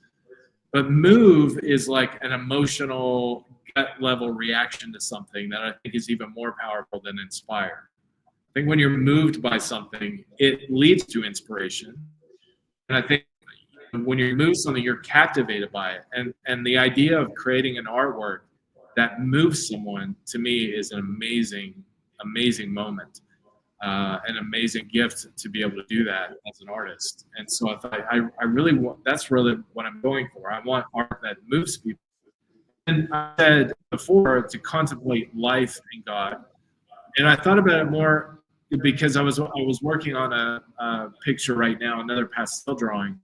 But move is like an emotional gut level reaction to something that I think is even more powerful than inspire. I think when you're moved by something, it leads to inspiration. And I think when you move something, you're captivated by it. And the idea of creating an artwork that moves someone, to me, is an amazing moment, an amazing gift to be able to do that as an artist. And so I thought I really want, that's really what I'm going for. I want art that moves people. And I said before to contemplate life and God. And I thought about it more because I was working on a picture right now, another pastel drawing.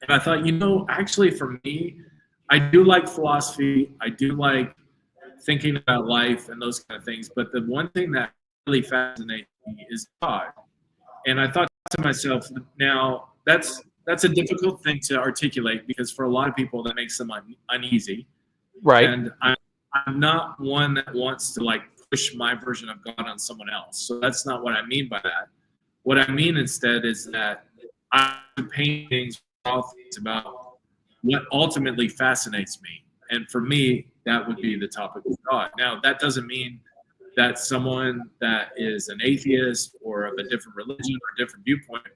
And I thought, actually for me, I do like philosophy. I do like thinking about life and those kind of things. But the one thing that really fascinates me is God. And I thought to myself, now that's a difficult thing to articulate because for a lot of people that makes them uneasy. Right. And I'm not one that wants to like push my version of God on someone else. So that's not what I mean by that. What I mean instead is that I paint things about what ultimately fascinates me. And for me, that would be the topic of God. Now, that doesn't mean that someone that is an atheist or of a different religion or different viewpoint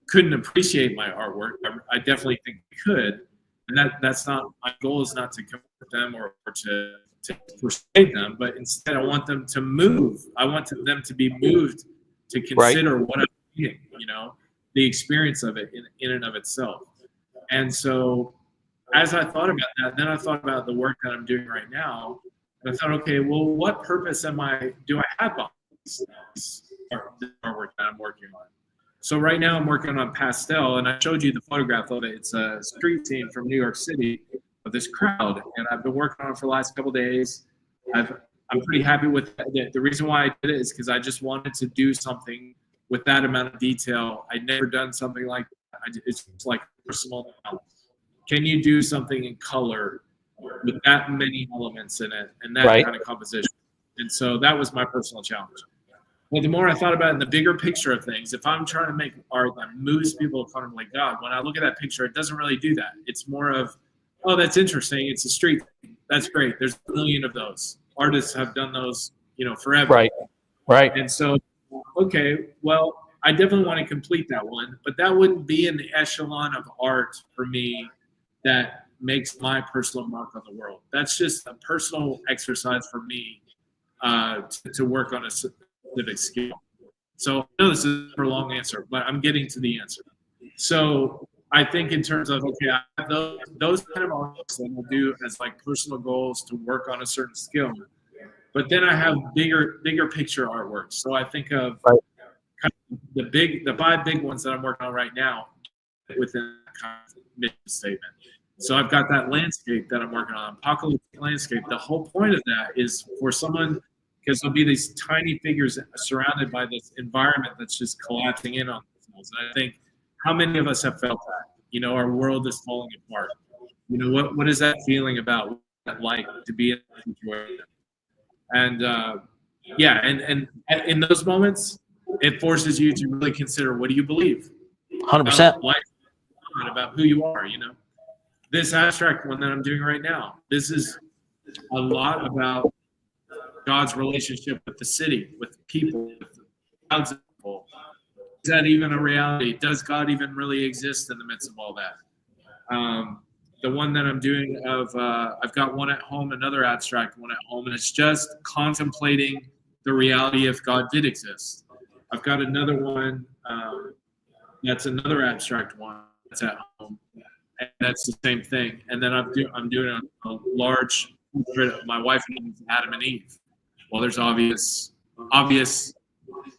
couldn't appreciate my artwork. I definitely think they could. And that's not, my goal is not to convert them or to persuade them, but instead I want them to move. I want them to be moved to consider what I'm reading, the experience of it in and of itself. And so as I thought about that, then I thought about the work that I'm doing right now. And I thought, okay, well, what purpose do I have behind this artwork that I'm working on? So right now I'm working on pastel, and I showed you the photograph of it. It's a street scene from New York City of this crowd, and I've been working on it for the last couple of days. I'm pretty happy with it. The reason why I did it is because I just wanted to do something with that amount of detail. I'd never done something like that. It's like personal. Can you do something in color with that many elements in it and that kind of composition? And so that was my personal challenge. Well, the more I thought about it in the bigger picture of things, if I'm trying to make art that moves people to contemplate God, when I look at that picture, it doesn't really do that. It's more of, oh, that's interesting. It's a street. That's great. There's a million of those. Artists have done those, forever. Right. And so, okay, well, I definitely want to complete that one, but that wouldn't be in the echelon of art for me that makes my personal mark on the world. That's just a personal exercise for me to work on a specific skill. So I know this is a long answer, but I'm getting to the answer. So I think in terms of, okay, I have those kind of arts that I'll do as like personal goals to work on a certain skill. But then I have bigger picture artwork. So I think of kind of the 5 big ones that I'm working on right now within that kind of mission statement. So I've got that landscape that I'm working on, apocalyptic landscape. The whole point of that is for someone, because there'll be these tiny figures surrounded by this environment that's just collapsing in on themselves. And I think, how many of us have felt that? Our world is falling apart. What is that feeling about? What's that like to be in that situation? And and in those moments, it forces you to really consider, what do you believe? 100%. about life, about who you are. This abstract one that I'm doing right now, this is a lot about God's relationship with the city, with people, with crowds of people. Is that even a reality? Does God even really exist in the midst of all that? The one that I'm doing I've got one at home, another abstract one at home, and it's just contemplating the reality if God did exist. I've got another one that's another abstract one that's at home, and that's the same thing. And then I'm doing a large portrait of my wife and Adam and Eve. Well, there's obvious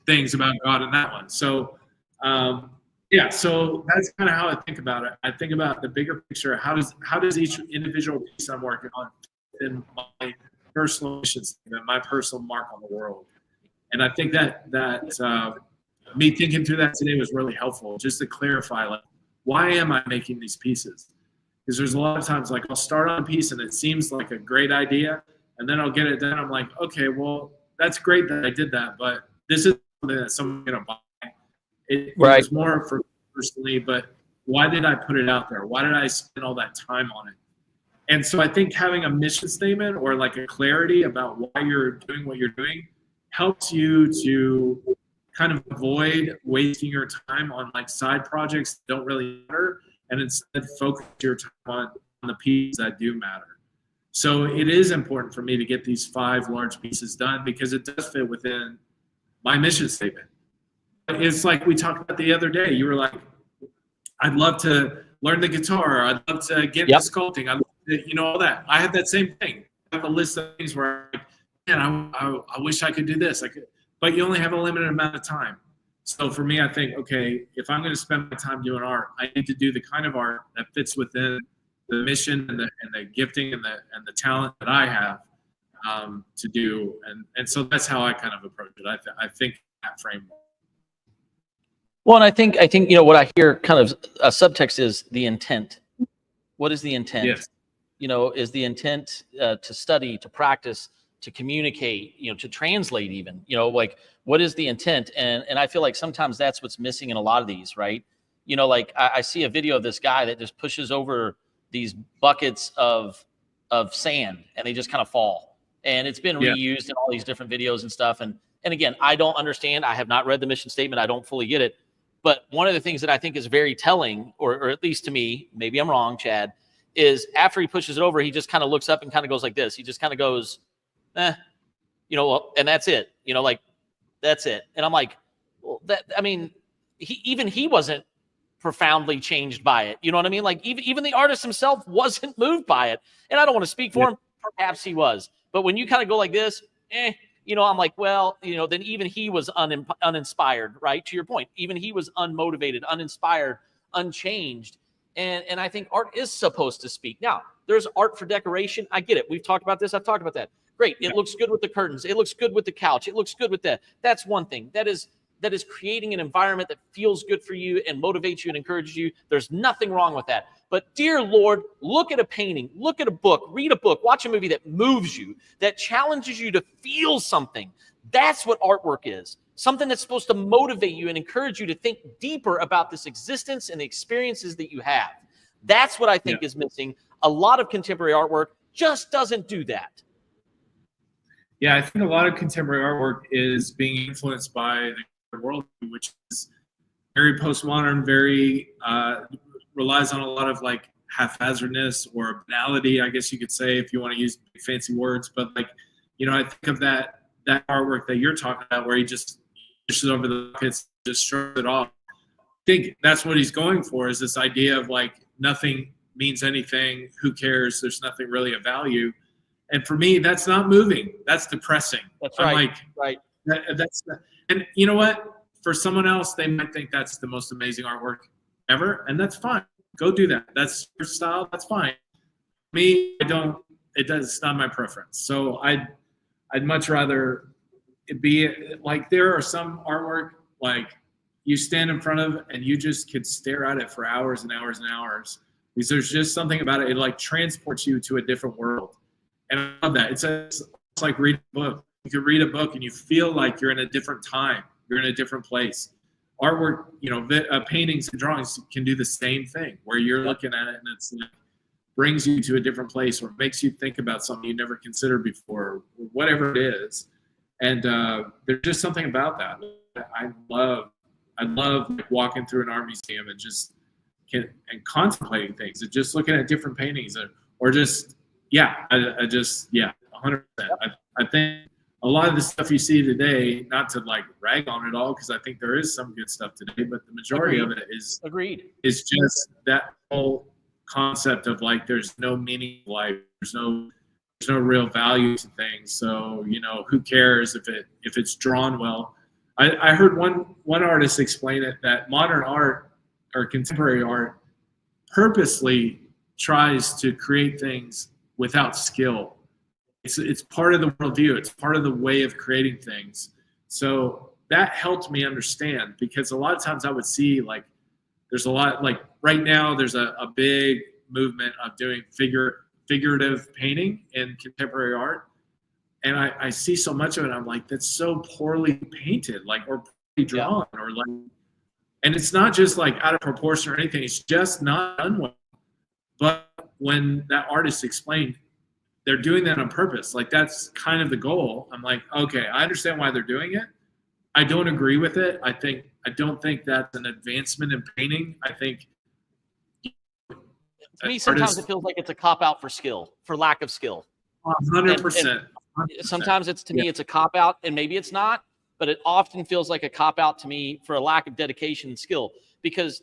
things about God in that one. So, so that's kind of how I think about it. I think about the bigger picture. How does each individual piece I'm working on in my personal mission statement, my personal mark on the world? And I think that me thinking through that today was really helpful, just to clarify, like, why am I making these pieces? Because there's a lot of times, like, I'll start on a piece and it seems like a great idea, and then I'll get it done. I'm like, okay, well, that's great that I did that, but this is something that someone's gonna buy. It was more for personally, but why did I put it out there? Why did I spend all that time on it? And so I think having a mission statement or like a clarity about why you're doing what you're doing helps you to kind of avoid wasting your time on like side projects that don't really matter, and instead focus your time on the pieces that do matter. So it is important for me to get these 5 large pieces done because it does fit within my mission statement. It's like we talked about the other day. You were like, I'd love to learn the guitar. I'd love to get into sculpting. I'd love to, all that. I had that same thing. I have a list of things where, man, I wish I could do this. But you only have a limited amount of time. So for me, I think, okay, if I'm going to spend my time doing art, I need to do the kind of art that fits within the mission and the gifting and the talent that I have to do. And so that's how I kind of approach it. I think that framework. Well, and I think what I hear kind of a subtext is the intent. What is the intent? Yes. Is the intent to study, to practice, to communicate, to translate even, like what is the intent? And I feel like sometimes that's what's missing in a lot of these, right? Like I see a video of this guy that just pushes over these buckets of sand and they just kind of fall. And it's been reused in all these different videos and stuff. And again, I don't understand. I have not read the mission statement. I don't fully get it. But one of the things that I think is very telling, or at least to me, maybe I'm wrong, Chad, is after he pushes it over, he just kind of looks up and kind of goes like this. He just kind of goes, and that's it, like that's it. And I'm like, well, he wasn't profoundly changed by it. You know what I mean? Like even the artist himself wasn't moved by it. And I don't want to speak for him. Perhaps he was. But when you kind of go like this, I'm like, well, then even he was uninspired, right? To your point, even he was unmotivated, uninspired, unchanged. And I think art is supposed to speak. Now, there's art for decoration. I get it. We've talked about this. I've talked about that. Great. It looks good with the curtains. It looks good with the couch. It looks good with that. That's one thing. That is creating an environment that feels good for you and motivates you and encourages you. There's nothing wrong with that. But dear Lord, look at a painting, look at a book, read a book, watch a movie that moves you, that challenges you to feel something. That's what artwork is. Something that's supposed to motivate you and encourage you to think deeper about this existence and the experiences that you have. That's what I think is missing. A lot of contemporary artwork just doesn't do that. Yeah, I think a lot of contemporary artwork is being influenced by the world, which is very postmodern, very relies on a lot of like haphazardness or banality, I guess you could say, if you want to use fancy words. But like, I think of that artwork that you're talking about where he just pushes over the buckets, just shrugs it off. I think that's what he's going for, is this idea of like nothing means anything, who cares, there's nothing really of value. And for me, that's not moving. That's depressing. That's right. That's and you know what? For someone else, they might think that's the most amazing artwork ever, and that's fine. Go do that. That's your style. That's fine. Me, I don't. It's not my preference. So I'd much rather it be like there are some artwork like you stand in front of and you just could stare at it for hours and hours and hours because there's just something about it. It like transports you to a different world. And I love that. It's like reading a book. You can read a book and you feel like you're in a different time. You're in a different place. artwork, paintings and drawings can do the same thing, where you're looking at it and it's like brings you to a different place or makes you think about something you never considered before, or whatever it is. And there's just something about that. I love like walking through an art museum and just contemplating things and just looking at different paintings or just 100%. I think a lot of the stuff you see today, not to like rag on it all, because I think there is some good stuff today, but the majority of it is just that whole concept of like there's no meaning to life, there's no real value to things. So who cares if it's drawn well? I heard one artist explain it, that modern art or contemporary art purposely tries to create things without skill. It's part of the worldview. It's part of the way of creating things. So that helped me understand, because a lot of times I would see like there's a lot, like right now there's a big movement of doing figurative painting in contemporary art. And I see so much of it. I'm like, that's so poorly painted, like, or poorly drawn, or like, and it's not just like out of proportion or anything. It's just not done well. But when that artist explained, they're doing that on purpose. Like that's kind of the goal. I'm like, okay, I understand why they're doing it. I don't agree with it. I don't think that's an advancement in painting. I think to me, sometimes it feels like it's a cop out for lack of skill. 100%. Sometimes to me, it's a cop out, and maybe it's not, but it often feels like a cop out to me for a lack of dedication and skill. Because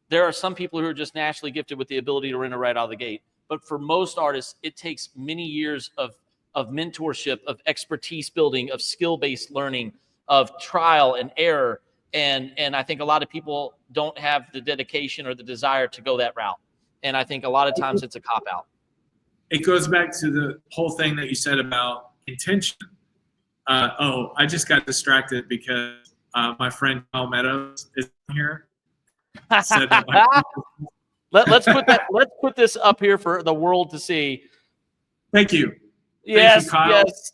there are some people who are just naturally gifted with the ability to render right out of the gate. But for most artists, it takes many years of mentorship, of expertise building, of skill-based learning, of trial and error. And I think a lot of people don't have the dedication or the desire to go that route. And I think a lot of times it's a cop-out. It goes back to the whole thing that you said about intention. I just got distracted because my friend Kyle Meadows is here. Said that Let's put this up here for the world to see. Thank you. Yes, Thank you, Kyle. yes.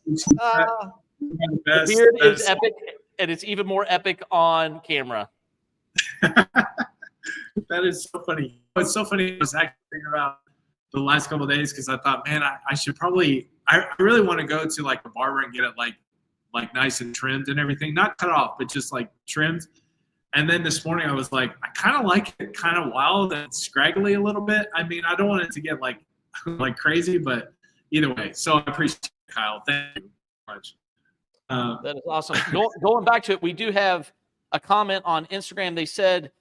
The beard is epic, and it's even more epic on camera. That is so funny. It's so funny. I was actually thinking about the last couple of days because I thought, man, I should probably. I really want to go to like a barber and get it like nice and trimmed and everything, not cut off, but just like trimmed. And then this morning I was like, I kind of like it kind of wild and scraggly a little bit. I mean, I don't want it to get like crazy, but either way. So I appreciate it, Kyle. Thank you very much. That is awesome. Going back to it, we do have a comment on Instagram. They said,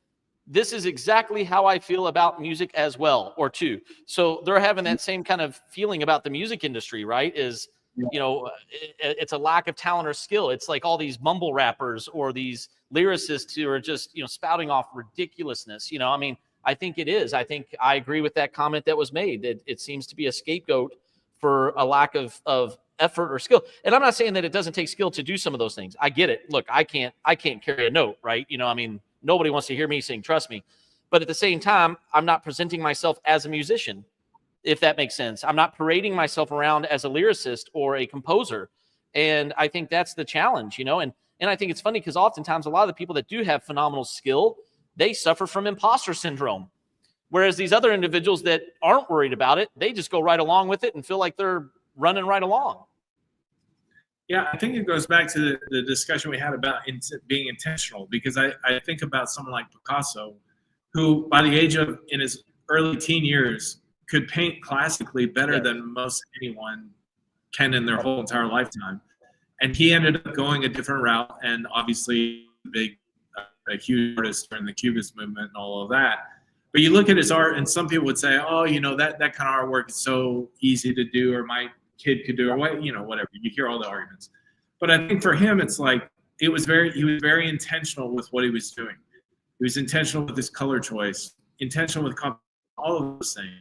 this is exactly how I feel about music as well, or two. So they're having that same kind of feeling about the music industry, right? It's a lack of talent or skill. It's like all these mumble rappers or these lyricists who are just, spouting off ridiculousness. I mean, I think it is. I think I agree with that comment that was made. It seems to be a scapegoat for a lack of effort or skill. And I'm not saying that it doesn't take skill to do some of those things. I get it. Look, I can't carry a note, right? I mean, nobody wants to hear me sing, trust me. But at the same time, I'm not presenting myself as a musician, if that makes sense. I'm not parading myself around as a lyricist or a composer. And I think that's the challenge, and I think it's funny because oftentimes a lot of the people that do have phenomenal skill, they suffer from imposter syndrome. Whereas these other individuals that aren't worried about it, they just go right along with it and feel like they're running right along. Yeah, I think it goes back to the discussion we had about being intentional, because I think about someone like Picasso, who by the age of, in his early teen years, could paint classically better than most anyone can in their whole entire lifetime. And he ended up going a different route, and obviously a huge artist during the Cubist movement and all of that. But you look at his art, and some people would say, oh, that kind of artwork is so easy to do, or my kid could do, or what, whatever. You hear all the arguments. But I think for him, it's like he was very intentional with what he was doing. He was intentional with his color choice, intentional with all of those things.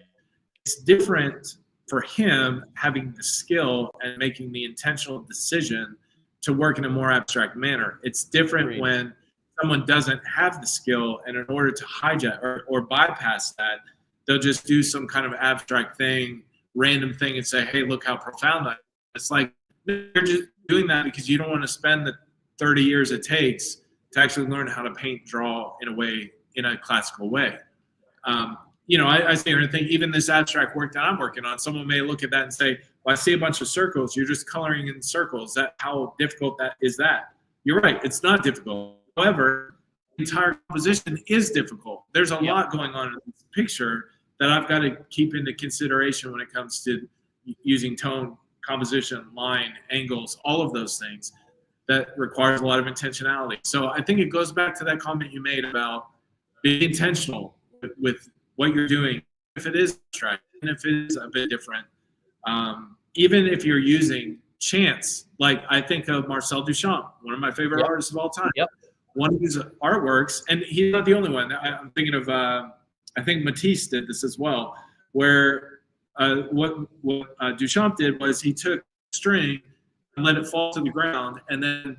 It's different for him having the skill and making the intentional decision to work in a more abstract manner. It's different when someone doesn't have the skill, and in order to hijack or bypass that, they'll just do some kind of abstract thing, random thing, and say, hey, look how profound that is. It's like, you're just doing that because you don't want to spend the 30 years it takes to actually learn how to paint, draw in a classical way. I sit here and think even this abstract work that I'm working on, someone may look at that and say, well, I see a bunch of circles. You're just coloring in circles. How difficult that is that? You're right. It's not difficult. However, the entire composition is difficult. There's a lot going on in this picture that I've got to keep into consideration when it comes to using tone, composition, line, angles, all of those things. That requires a lot of intentionality. So I think it goes back to that comment you made about being intentional with what you're doing, if it is abstract, and if it is a bit different. Even if you're using chance, like I think of Marcel Duchamp, one of my favorite artists of all time. One of his artworks, and he's not the only one. I'm thinking of, I think Matisse did this as well, where what Duchamp did was he took string and let it fall to the ground, and then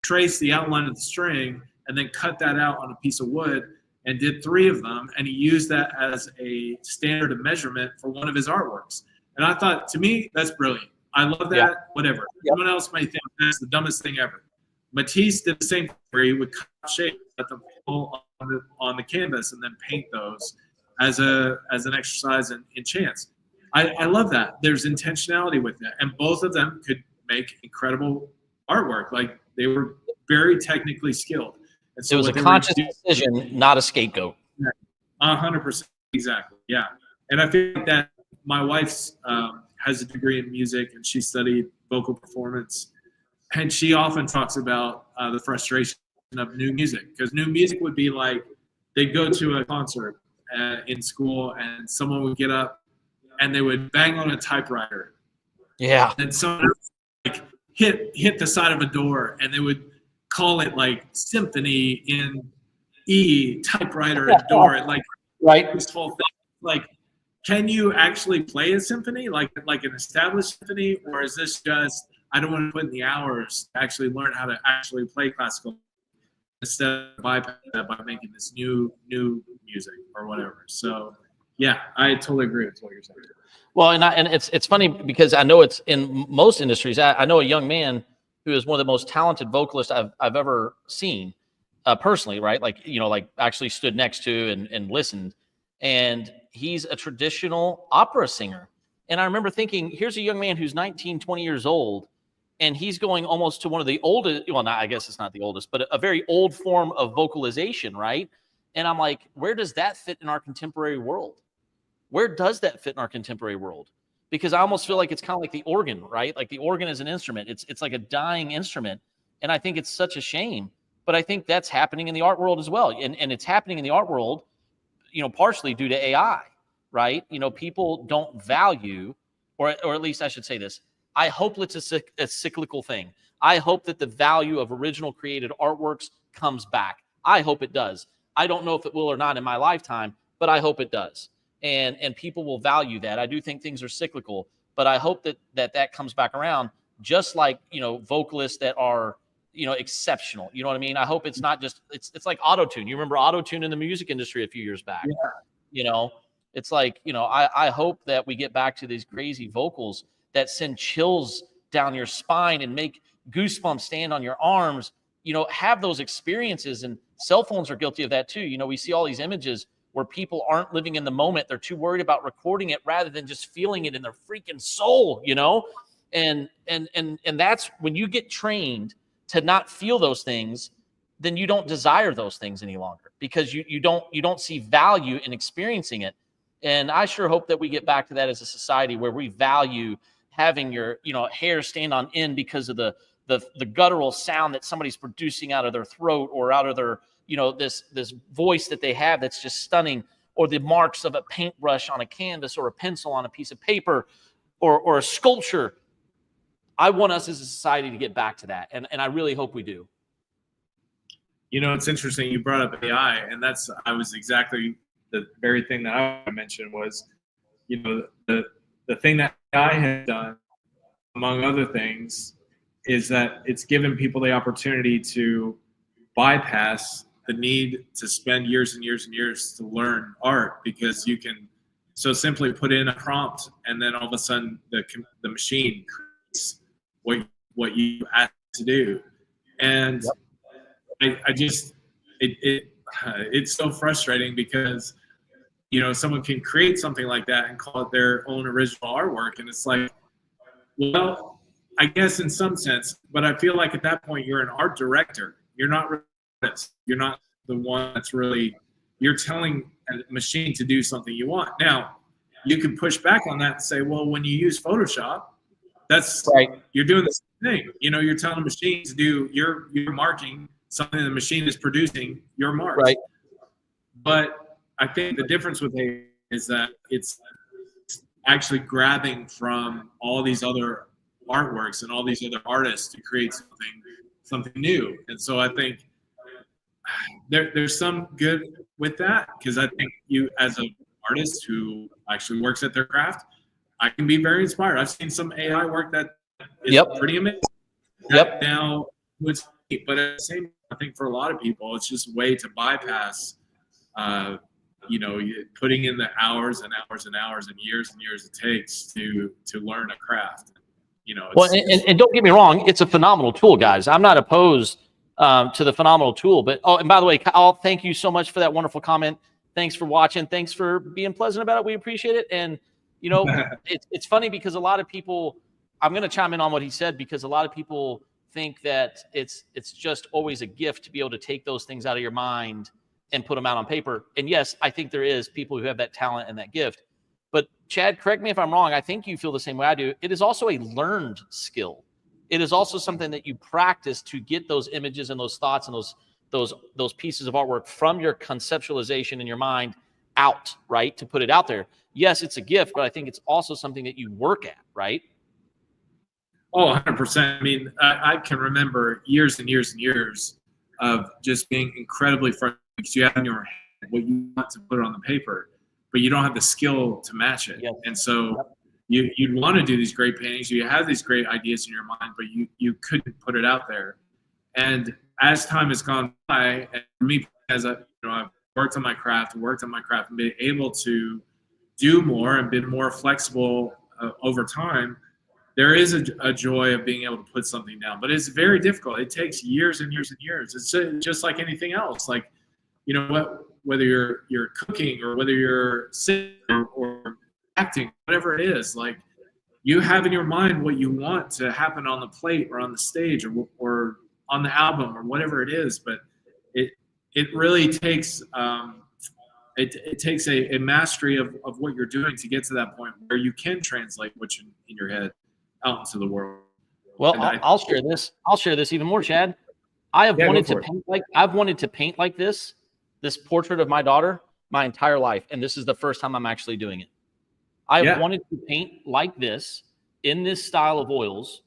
trace the outline of the string, and then cut that out on a piece of wood, and did 3 of them, and he used that as a standard of measurement for one of his artworks. And I thought, to me, that's brilliant. I love that. Whatever. Someone else may think that's the dumbest thing ever. Matisse did the same thing, where he would cut shapes, let them fall on the canvas, and then paint those as an exercise in chance. I love that. There's intentionality with that. And both of them could make incredible artwork. Like, they were very technically skilled. And so it was a conscious decision, not a scapegoat. 100%. Exactly. Yeah. And I feel like that my wife has a degree in music, and she studied vocal performance. And she often talks about the frustration of new music, because new music would be like they'd go to a concert in school, and someone would get up and they would bang on a typewriter. Yeah. And someone else, like hit the side of a door, and they would call it like symphony in E, typewriter and door. Like, right. This whole thing. Like, can you actually play a symphony like an established symphony, or is this just I don't want to put in the hours to actually learn how to actually play classical instead of bypass that by making this new music or whatever. So yeah, I totally agree with what you're saying. Well, and it's funny because I know it's in most industries. I know a young man who is one of the most talented vocalists I've ever seen personally, right? Like, like actually stood next to and listened. And he's a traditional opera singer. And I remember thinking, here's a young man who's 19, 20 years old, and he's going almost to one of the oldest, well, I guess it's not the oldest, but a very old form of vocalization, right? And I'm like, where does that fit in our contemporary world? Where does that fit in our contemporary world? Because I almost feel like it's kind of like the organ, right? Like the organ is an instrument. It's like a dying instrument. And I think it's such a shame. But I think that's happening in the art world as well. And it's happening in the art world, partially due to AI, right? People don't value, or at least I should say this, I hope it's a cyclical thing. I hope that the value of original created artworks comes back. I hope it does. I don't know if it will or not in my lifetime, but I hope it does. And people will value that. I do think things are cyclical, but I hope that comes back around, just like, vocalists that are, exceptional. You know what I mean? I hope it's not just, it's like auto-tune. You remember auto-tune in the music industry a few years back? Yeah. It's like, I hope that we get back to these crazy vocals that send chills down your spine and make goosebumps stand on your arms, have those experiences. And cell phones are guilty of that too. We see all these images where people aren't living in the moment. They're too worried about recording it rather than just feeling it in their freaking soul, and that's when you get trained to not feel those things, then you don't desire those things any longer, because you don't see value in experiencing it. And I sure hope that we get back to that as a society, where we value having your, hair stand on end because of the guttural sound that somebody's producing out of their throat or out of their, this voice that they have that's just stunning, or the marks of a paintbrush on a canvas or a pencil on a piece of paper or a sculpture. I want us as a society to get back to that. And I really hope we do. It's interesting. You brought up AI, and I was exactly the very thing that I mentioned was, the thing that AI has done, among other things, is that it's given people the opportunity to bypass the need to spend years and years and years to learn art, because you can so simply put in a prompt, and then all of a sudden the machine creates what you ask it to do. And I just it's so frustrating because someone can create something like that and call it their own original artwork, and it's like, well, I guess in some sense, but I feel like at that point you're an art director. You're not really an artist. You're not the one that's really, you're telling a machine to do something you want. Now, you can push back on that and say, well, when you use Photoshop, that's right. You're doing the same thing. You're telling the machine to do you're marking something the machine is producing your marks. Right. But I think the difference with A is that it's actually grabbing from all these other artworks and all these other artists to create something new. And so I think there's some good with that, because I think you, as an artist who actually works at their craft, I can be very inspired. I've seen some AI work that is pretty amazing. Now, but at the same time, I think for a lot of people, it's just a way to bypass, putting in the hours and hours and hours and years it takes to learn a craft. And don't get me wrong, it's a phenomenal tool, guys. I'm not opposed to the phenomenal tool. But and by the way, Kyle, thank you so much for that wonderful comment. Thanks for watching. Thanks for being pleasant about it. We appreciate it. And it's funny because a lot of people, I'm going to chime in on what he said, because a lot of people think that it's just always a gift to be able to take those things out of your mind and put them out on paper. And yes, I think there is people who have that talent and that gift. But Chad, correct me if I'm wrong. I think you feel the same way I do. It is also a learned skill. It is also something that you practice to get those images and those thoughts and those pieces of artwork from your conceptualization in your mind out, right? To put it out there. Yes, it's a gift, but I think it's also something that you work at, right? Oh, 100%. I mean, I can remember years and years and years of just being incredibly frustrated because you have in your head what you want to put on the paper, but you don't have the skill to match it. Yep. And so you'd want to do these great paintings. You have these great ideas in your mind, but you couldn't put it out there. And as time has gone by, and for me, as I've worked on my craft and been able to do more and been more flexible over time, there is a joy of being able to put something down. But it's very difficult. It takes years and years and years. It's just like anything else. Like, whether you're cooking or whether you're singing or acting, whatever it is, like, you have in your mind what you want to happen on the plate or on the stage or on the album or whatever it is. But it really takes it takes a mastery of what you're doing to get to that point where you can translate what's in your head out into the world. Well, I'll share this. I'll share this even more, Chad. I've wanted to paint like this portrait of my daughter my entire life, and this is the first time I'm actually doing it. I've wanted to paint like this in this style of oils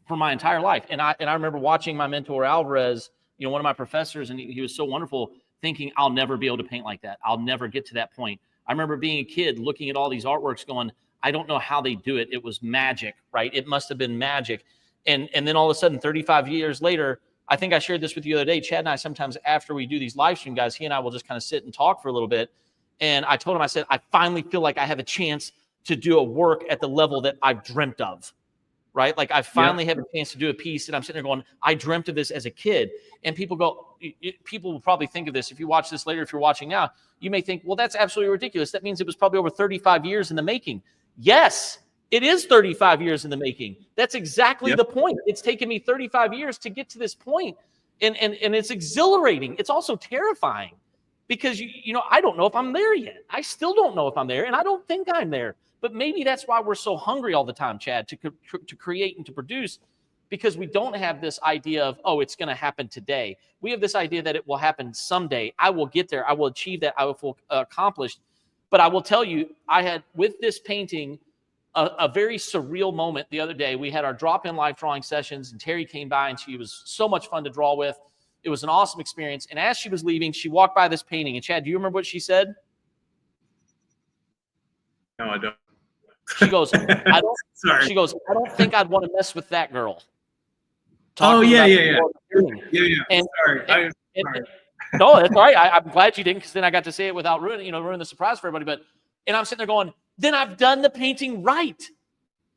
for my entire life. And I remember watching my mentor Alvarez, one of my professors, and he was so wonderful, thinking I'll never be able to paint like that. I'll never get to that point. I remember being a kid looking at all these artworks going, I don't know how they do it. It was magic, right? It must have been magic. And then all of a sudden, 35 years later, I think I shared this with you the other day. Chad and I, sometimes after we do these live stream, guys, he and I will just kind of sit and talk for a little bit. And I told him, I said, I finally feel like I have a chance to do a work at the level that I've dreamt of, right? Like I finally have a chance to do a piece, and I'm sitting there going, I dreamt of this as a kid. And people will probably think of this. If you watch this later, if you're watching now, you may think, well, that's absolutely ridiculous. That means it was probably over 35 years in the making. Yes, it is 35 years in the making. That's exactly the point. It's taken me 35 years to get to this point. And it's exhilarating. It's also terrifying because, I don't know if I'm there yet. I still don't know if I'm there, and I don't think I'm there. But maybe that's why we're so hungry all the time, Chad, to create and to produce, because we don't have this idea of, oh, it's going to happen today. We have this idea that it will happen someday. I will get there. I will achieve that. I will feel accomplished. But I will tell you, I had, with this painting, a very surreal moment the other day. We had our drop-in live drawing sessions, and Terry came by, and she was so much fun to draw with. It was an awesome experience. And as she was leaving, she walked by this painting. And Chad, do you remember what she said? No, I don't. She goes, I don't. Sorry. She goes, I don't think I'd want to mess with that girl. Yeah. And, sorry. No, that's all right. I'm glad you didn't, because then I got to say it without ruining the surprise for everybody. And I'm sitting there going, then I've done the painting right,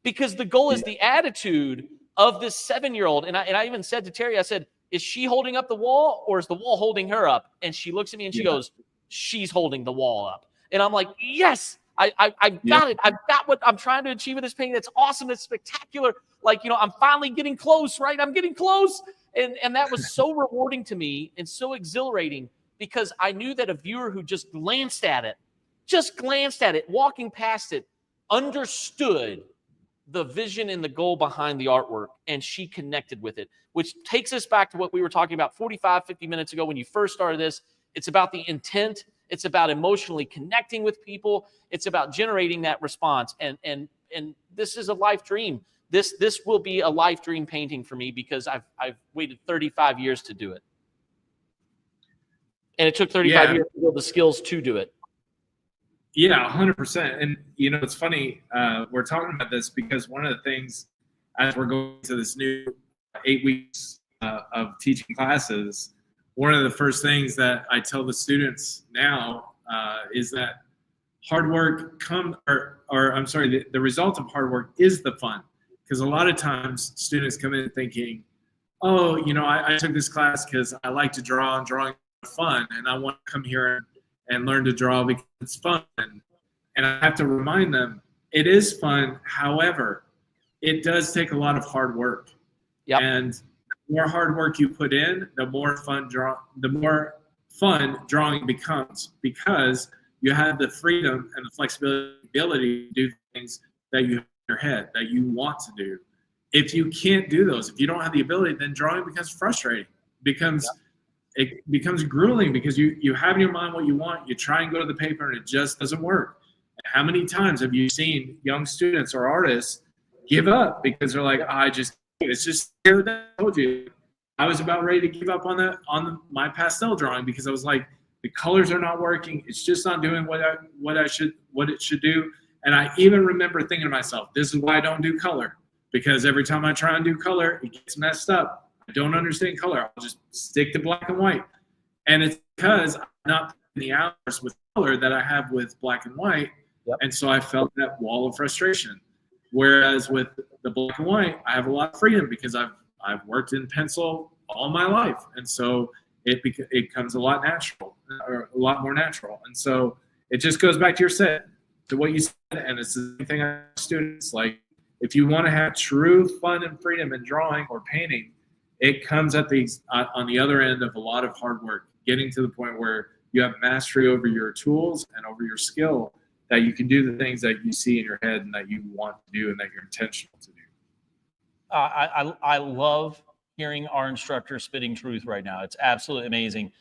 because the goal is the attitude of this 7-year-old. And I even said to Terry, I said, is she holding up the wall or is the wall holding her up? And she looks at me and she goes, she's holding the wall up. And I'm like, yes, I've got it. I've got what I'm trying to achieve with this painting. That's awesome. That's spectacular. Like, I'm finally getting close, right? I'm getting close. And that was so rewarding to me and so exhilarating, because I knew that a viewer who just glanced at it, walking past it, understood the vision and the goal behind the artwork, and she connected with it, which takes us back to what we were talking about 45, 50 minutes ago when you first started this. It's about the intent. It's about emotionally connecting with people. It's about generating that response. And this is a life dream. This will be a life dream painting for me, because I've waited 35 years to do it. And it took 35 years to build the skills to do it. Yeah, 100%. And, it's funny, we're talking about this because one of the things, as we're going to this new 8 weeks of teaching classes, one of the first things that I tell the students now is that hard work the result of hard work is the fun. Because a lot of times students come in thinking, oh, I took this class because I like to draw, and drawing is fun, and I want to come here and learn to draw because it's fun. And I have to remind them, it is fun. However, it does take a lot of hard work. Yep. And the more hard work you put in, the more fun drawing becomes, because you have the freedom and the flexibility to do things that you have in your head that you want to do. If you can't do those, if you don't have the ability, then drawing becomes frustrating. It becomes grueling, because you have in your mind what you want. You try and go to the paper and it just doesn't work. How many times have you seen young students or artists give up because they're like, it's just the other day I told you, I was about ready to give up on my pastel drawing, because I was like, the colors are not working. It's just not doing what it should do. And I even remember thinking to myself, this is why I don't do color, because every time I try and do color, it gets messed up. I don't understand color. I'll just stick to black and white. And it's because I'm not putting the hours with color that I have with black and white. Yep. And so I felt that wall of frustration. Whereas with the black and white, I have a lot of freedom, because I've worked in pencil all my life. And so it becomes a lot more natural. And so it just goes back to what you said. And it's the same thing I tell students, like, if you want to have true fun and freedom in drawing or painting, it comes at on the other end of a lot of hard work, getting to the point where you have mastery over your tools and over your skill, that you can do the things that you see in your head and that you want to do and that you're intentional to do. I love hearing our instructor spitting truth right now. It's absolutely amazing.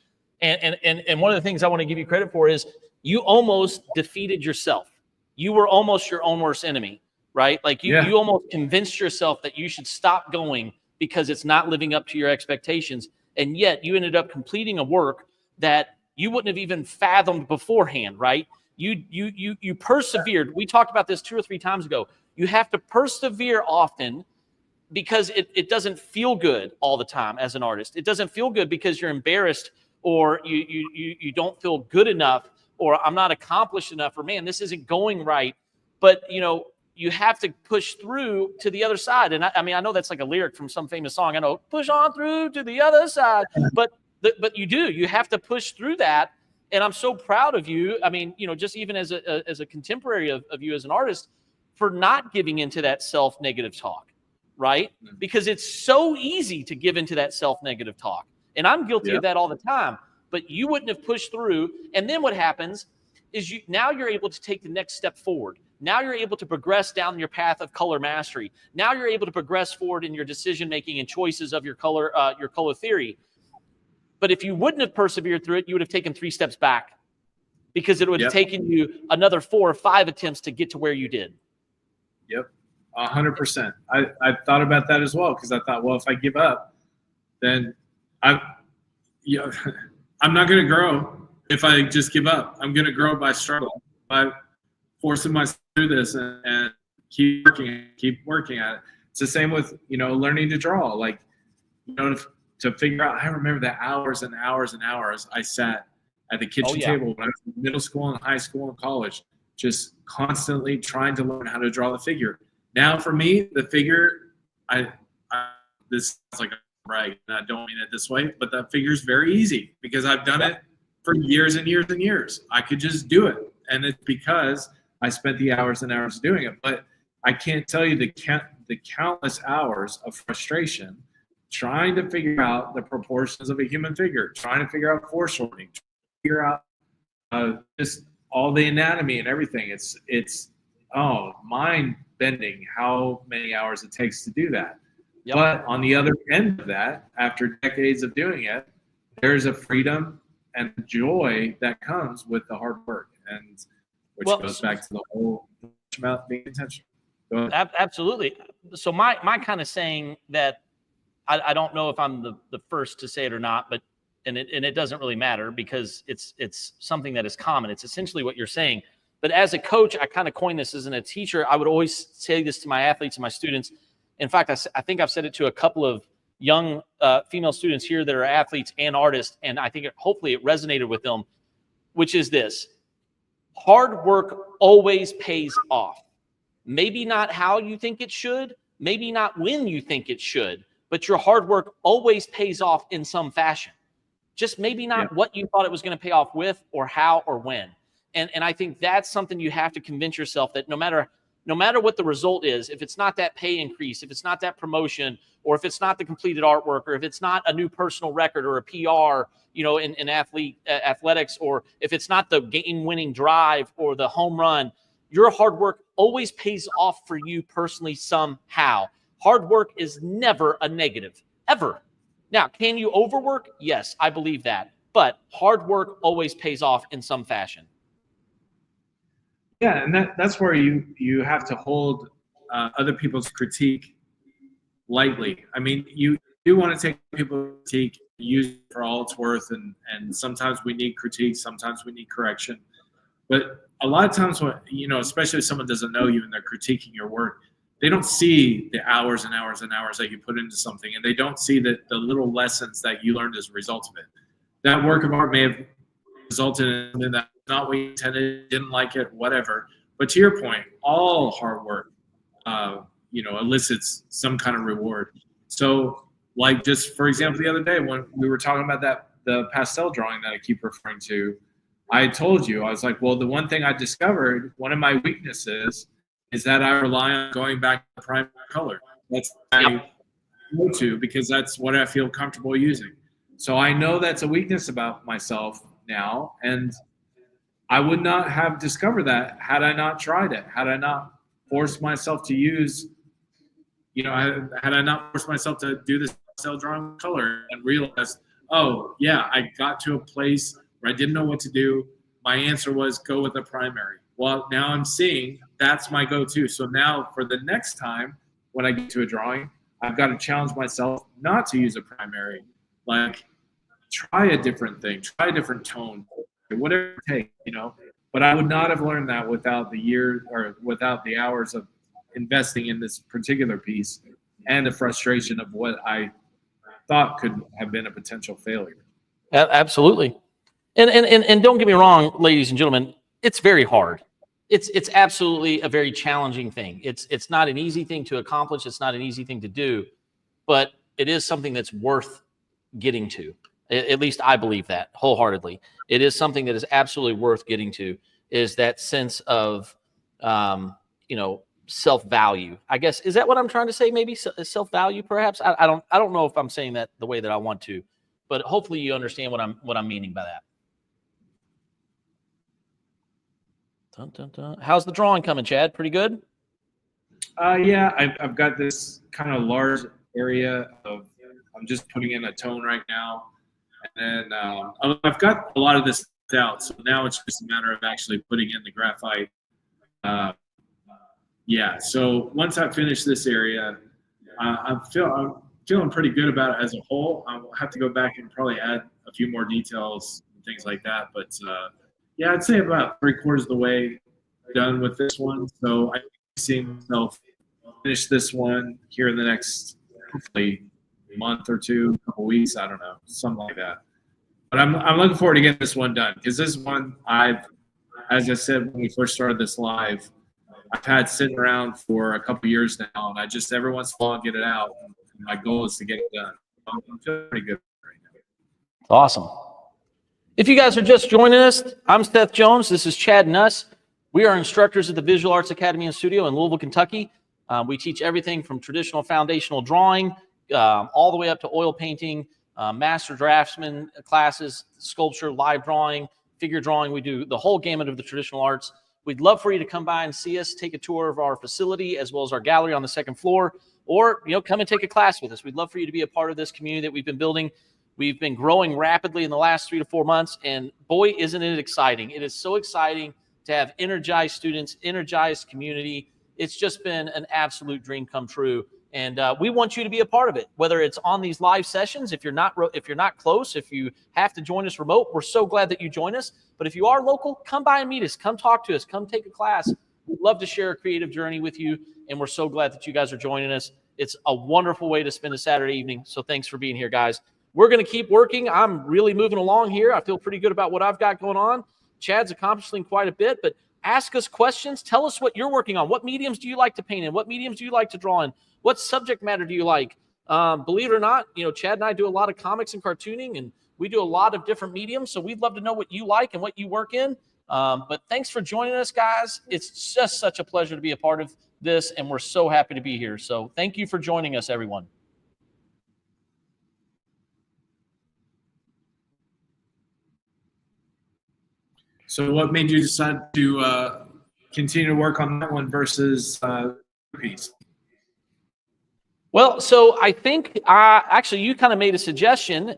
And one of the things I want to give you credit for is you almost defeated yourself. You were almost your own worst enemy, right? Like you almost convinced yourself that you should stop going because it's not living up to your expectations. And yet you ended up completing a work that you wouldn't have even fathomed beforehand, right? You persevered. We talked about this 2 or 3 times ago. You have to persevere often, because it doesn't feel good all the time as an artist. It doesn't feel good because you're embarrassed, or you don't feel good enough, or I'm not accomplished enough, or man, this isn't going right. But you have to push through to the other side. And I know that's like a lyric from some famous song. I know, push on through to the other side. But you have to push through that. And I'm so proud of you. I mean, just even as a contemporary of you as an artist, for not giving into that self-negative talk, right? Because it's so easy to give into that self-negative talk. And I'm guilty of that all the time. But you wouldn't have pushed through. And then what happens is now you're able to take the next step forward. Now you're able to progress down your path of color mastery. Now you're able to progress forward in your decision-making and choices of your color theory. But if you wouldn't have persevered through it, you would have taken 3 steps back, because it would have taken you another 4 or 5 attempts to get to where you did. Yep, 100%. I thought about that as well, because I thought, well, if I give up, then I'm not going to grow if I just give up. I'm going to grow by struggle, by forcing myself through this and keep working at it. It's the same with learning to draw. Like to figure out, I remember the hours and hours and hours I sat at the kitchen table when I was in middle school and high school and college, just constantly trying to learn how to draw the figure. Now for me, the figure, this sounds like brag, and I don't mean it this way, but that figure is very easy because I've done it for years and years and years. I could just do it, and it's because I spent the hours and hours doing it. But I can't tell you the countless hours of frustration trying to figure out the proportions of a human figure, trying to figure out foreshortening, trying to figure out just all the anatomy and everything. It's mind bending how many hours it takes to do that. Yep. But on the other end of that, after decades of doing it, there's a freedom and joy that comes with the hard work, and which goes back to the whole about being intentional. Absolutely. So my kind of saying that, I don't know if I'm the first to say it or not, but and it doesn't really matter because it's something that is common. It's essentially what you're saying. But as a coach, I kind of coined this. As a teacher, I would always say this to my athletes and my students. In fact, I think I've said it to a couple of young female students here that are athletes and artists, and I think hopefully it resonated with them, which is this: hard work always pays off. Maybe not how you think it should, maybe not when you think it should, but your hard work always pays off in some fashion. Just maybe not what you thought it was going to pay off with, or how, or when. And I think that's something you have to convince yourself that no matter what the result is, if it's not that pay increase, if it's not that promotion, or if it's not the completed artwork, or if it's not a new personal record or a PR, in athletics, or if it's not the game-winning drive or the home run, your hard work always pays off for you personally somehow. Hard work is never a negative, ever. Now, can you overwork? Yes, I believe that. But hard work always pays off in some fashion. Yeah, and that's where you have to hold other people's critique lightly. I mean, you do want to take people's critique, use it for all it's worth, and sometimes we need critique, sometimes we need correction. But a lot of times when, especially if someone doesn't know you and they're critiquing your work, they don't see the hours and hours and hours that you put into something, and they don't see the little lessons that you learned as a result of it. That work of art may have resulted in that not what you intended, didn't like it, whatever. But to your point, all hard work, elicits some kind of reward. So, like, just for example, the other day when we were talking about the pastel drawing that I keep referring to, I told you, I was like, well, the one thing I discovered, one of my weaknesses is that I rely on going back to primary color. That's what I go to because that's what I feel comfortable using. So I know that's a weakness about myself now, and I would not have discovered that had I not tried it, had I not forced myself to use, had I not forced myself to do this pastel drawing color and realized, oh, yeah, I got to a place where I didn't know what to do. My answer was go with a primary. Well, now I'm seeing that's my go-to. So now for the next time when I get to a drawing, I've got to challenge myself not to use a primary. Like, try a different thing, try a different tone, whatever it takes, But I would not have learned that without the year or without the hours of investing in this particular piece and the frustration of what I thought could have been a potential failure. Absolutely. And don't get me wrong, ladies and gentlemen, it's very hard. It's absolutely a very challenging thing. It's not an easy thing to accomplish. It's not an easy thing to do, but it is something that's worth getting to. At least I believe that wholeheartedly. It is something that is absolutely worth getting to, is that sense of, self-value. I guess, is that what I'm trying to say? Maybe self-value, perhaps. I don't know if I'm saying that the way that I want to, but hopefully you understand what I'm meaning by that. Dun, dun, dun. How's the drawing coming, Chad? Pretty good? Yeah, I've got this kind of large area of, I'm just putting in a tone right now. And then I've got a lot of this out. So now it's just a matter of actually putting in the graphite. So once I finish this area, I'm feeling pretty good about it as a whole. I'll have to go back and probably add a few more details and things like that. But I'd say about 3/4 of the way done with this one. So I see myself finish this one here in the next hopefully month or two, couple weeks. I don't know, something like that. But I'm looking forward to getting this one done, because this one as I said when we first started this live, I've had sitting around for a couple years now, and I just every once in a while get it out. And my goal is to get it done. I'm feeling pretty good right now. Awesome. If you guys are just joining us, I'm Seth Jones. This is Chad Nuss. We are instructors at the Visual Arts Academy and Studio in Louisville, Kentucky. We teach everything from traditional foundational drawing all the way up to oil painting, master draftsman classes, sculpture, live drawing, figure drawing. We do the whole gamut of the traditional arts. We'd love for you to come by and see us, take a tour of our facility as well as our gallery on the second floor, or come and take a class with us. We'd love for you to be a part of this community that we've been building. We've been growing rapidly in the last 3 to 4 months, and boy, isn't it exciting. It is so exciting to have energized students, energized community. It's just been an absolute dream come true, and we want you to be a part of it, whether it's on these live sessions. If you're not close, if you have to join us remote, we're so glad that you join us. But if you are local, come by and meet us. Come talk to us. Come take a class. We'd love to share a creative journey with you, and we're so glad that you guys are joining us. It's a wonderful way to spend a Saturday evening, so thanks for being here, guys. We're going to keep working. I'm really moving along here. I feel pretty good about what I've got going on. Chad's accomplishing quite a bit, but ask us questions. Tell us what you're working on. What mediums do you like to paint in? What mediums do you like to draw in? What subject matter do you like? Believe it or not, Chad and I do a lot of comics and cartooning, and we do a lot of different mediums, so we'd love to know what you like and what you work in. But thanks for joining us, guys. It's just such a pleasure to be a part of this, and we're so happy to be here. So thank you for joining us, everyone. So what made you decide to continue to work on that one versus piece? Well, so I think actually you kind of made a suggestion,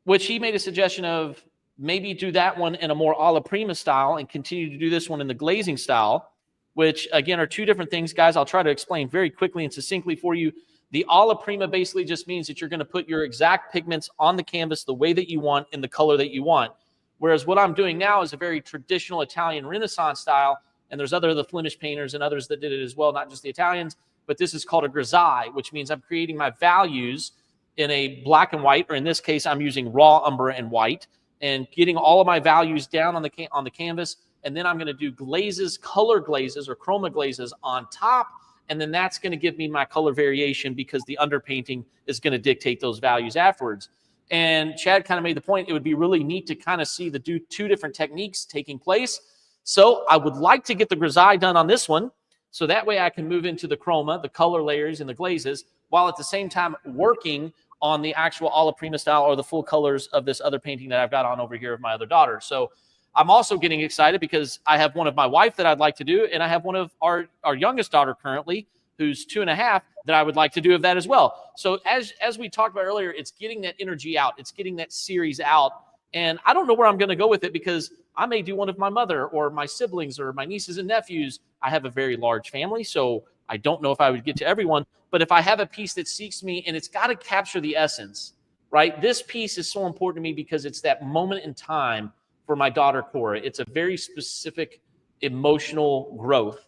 which he made a suggestion of maybe do that one in a more alla prima style and continue to do this one in the glazing style, which again are two different things, guys. I'll try to explain very quickly and succinctly for you. The alla prima basically just means that you're going to put your exact pigments on the canvas the way that you want in the color that you want. Whereas what I'm doing now is a very traditional Italian Renaissance style, and there's the Flemish painters and others that did it as well, not just the Italians, but this is called a grisaille, which means I'm creating my values in a black and white, or in this case, I'm using raw umber and white, and getting all of my values down on the canvas, and then I'm going to do glazes, color glazes, or chroma glazes on top, and then that's going to give me my color variation because the underpainting is going to dictate those values afterwards. And Chad kind of made the point, it would be really neat to kind of see the two different techniques taking place. So I would like to get the grisaille done on this one, so that way I can move into the chroma, the color layers, and the glazes, while at the same time working on the actual alla prima style or the full colors of this other painting that I've got on over here of my other daughter. So I'm also getting excited because I have one of my wife that I'd like to do, and I have one of our youngest daughter currently, who's 2.5, that I would like to do of that as well. So as we talked about earlier, it's getting that energy out. It's getting that series out. And I don't know where I'm going to go with it because I may do one of my mother or my siblings or my nieces and nephews. I have a very large family, so I don't know if I would get to everyone. But if I have a piece that seeks me, and it's got to capture the essence, right? This piece is so important to me because it's that moment in time for my daughter, Cora. It's a very specific emotional growth.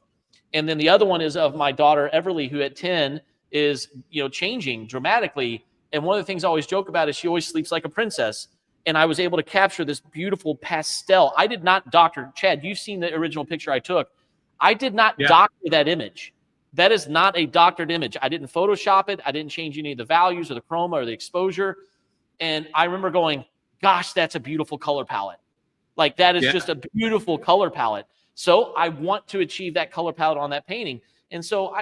And then the other one is of my daughter, Everly, who at 10 is, changing dramatically. And one of the things I always joke about is she always sleeps like a princess. And I was able to capture this beautiful pastel. I did not doctor. Chad, you've seen the original picture I took. I did not doctor that image. That is not a doctored image. I didn't Photoshop it. I didn't change any of the values or the chroma or the exposure. And I remember going, gosh, that's a beautiful color palette. Like that is just a beautiful color palette. So I want to achieve that color palette on that painting. And so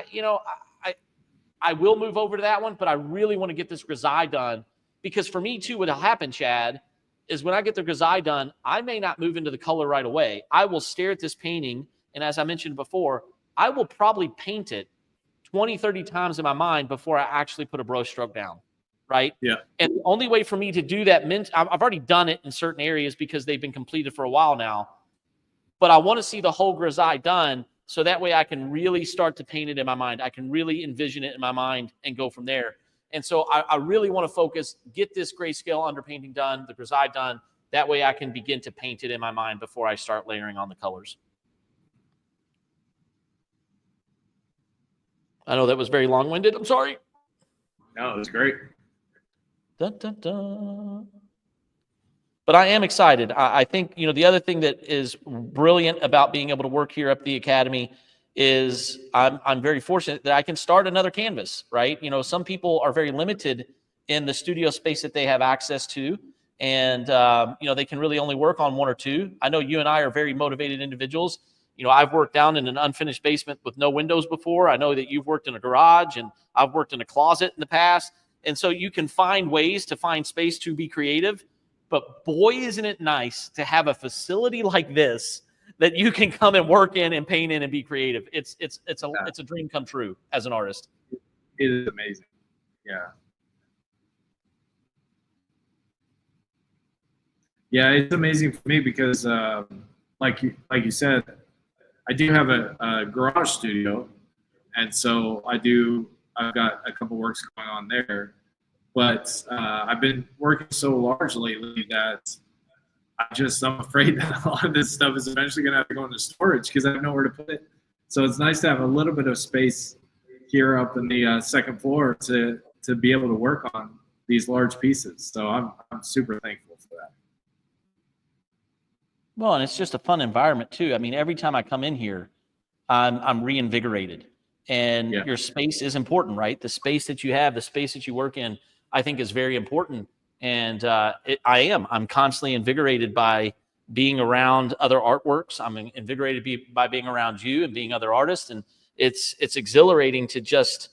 I will move over to that one, but I really want to get this grisaille done because for me too, what'll happen, Chad, is when I get the grisaille done, I may not move into the color right away. I will stare at this painting. And as I mentioned before, I will probably paint it 20, 30 times in my mind before I actually put a brush stroke down. Right. Yeah. And the only way for me to do that, I've already done it in certain areas because they've been completed for a while now. But I want to see the whole grisaille done so that way I can really start to paint it in my mind. I can really envision it in my mind and go from there. And so I really want to focus, get this grayscale underpainting done, the grisaille done. That way I can begin to paint it in my mind before I start layering on the colors. I know that was very long-winded. I'm sorry. No, it was great. Dun, dun, dun. But I am excited. I think, the other thing that is brilliant about being able to work here up at the Academy is I'm very fortunate that I can start another canvas, right? Some people are very limited in the studio space that they have access to. And, they can really only work on one or two. I know you and I are very motivated individuals. I've worked down in an unfinished basement with no windows before. I know that you've worked in a garage, and I've worked in a closet in the past. And so you can find ways to find space to be creative. But boy, isn't it nice to have a facility like this that you can come and work in and paint in and be creative. It's a dream come true as an artist. It is amazing. Yeah. Yeah, it's amazing for me because, like you said, I do have a garage studio, and so I've got a couple works going on there. But I've been working so large lately that I'm afraid that a lot of this stuff is eventually going to have to go into storage because I have nowhere to put it. So it's nice to have a little bit of space here up in the second floor to be able to work on these large pieces. So I'm super thankful for that. Well, and it's just a fun environment too. I mean, every time I come in here, I'm reinvigorated. And your space is important, right? The space that you have, the space that you work in, I think is very important. And I'm constantly invigorated by being around other artworks. I'm invigorated by being around you and being other artists. And it's exhilarating to just,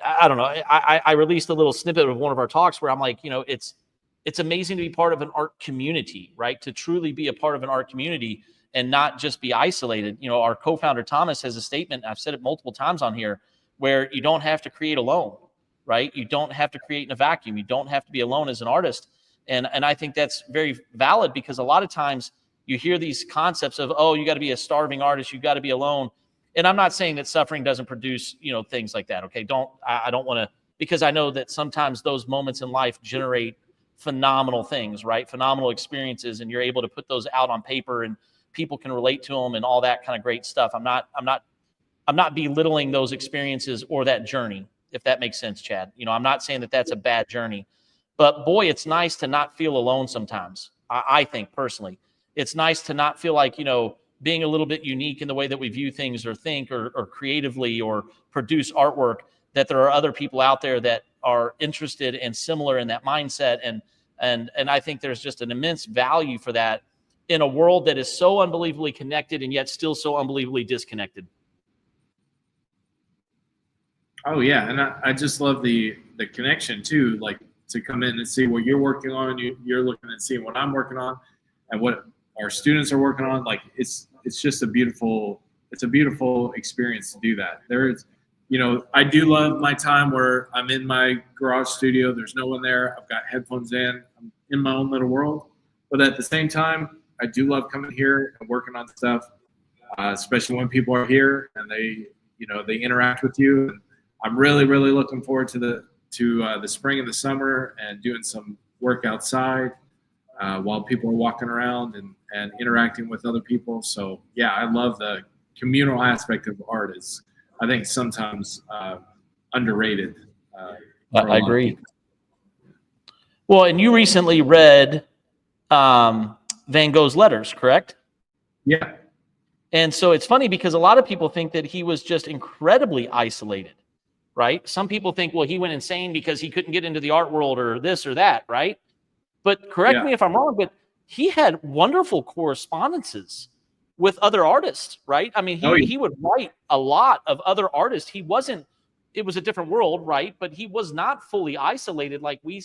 I don't know. I released a little snippet of one of our talks where I'm like, it's amazing to be part of an art community, right? To truly be a part of an art community and not just be isolated. Our co-founder Thomas has a statement, I've said it multiple times on here, where you don't have to create alone, right? You don't have to create in a vacuum. You don't have to be alone as an artist. And I think that's very valid because a lot of times you hear these concepts of, oh, you got to be a starving artist, you got to be alone. And I'm not saying that suffering doesn't produce, things like that. Okay. I don't want to, because I know that sometimes those moments in life generate phenomenal things, right? Phenomenal experiences. And you're able to put those out on paper and people can relate to them and all that kind of great stuff. I'm not belittling those experiences or that journey, if that makes sense, Chad. I'm not saying that that's a bad journey, but boy, it's nice to not feel alone sometimes. I think personally, it's nice to not feel like, being a little bit unique in the way that we view things or think or creatively or produce artwork, that there are other people out there that are interested and similar in that mindset. And I think there's just an immense value for that in a world that is so unbelievably connected and yet still so unbelievably disconnected. Oh yeah. And I just love the connection too, like to come in and see what you're working on. You're looking and seeing what I'm working on and what our students are working on. Like it's just a beautiful experience to do that. I do love my time where I'm in my garage studio. There's no one there. I've got headphones in. I'm in my own little world. But at the same time, I do love coming here and working on stuff, especially when people are here and they interact with you. And I'm really, really looking forward to the spring and the summer and doing some work outside while people are walking around and interacting with other people. So yeah, I love the communal aspect of art. Is I think sometimes underrated. I agree. Well, and you recently read Van Gogh's letters, correct? Yeah. And so it's funny because a lot of people think that he was just incredibly isolated, right? Some people think, well, he went insane because he couldn't get into the art world or this or that, right? But correct me if I'm wrong, but he had wonderful correspondences with other artists, right? I mean, he would write a lot of other artists. It was a different world, right? But he was not fully isolated like we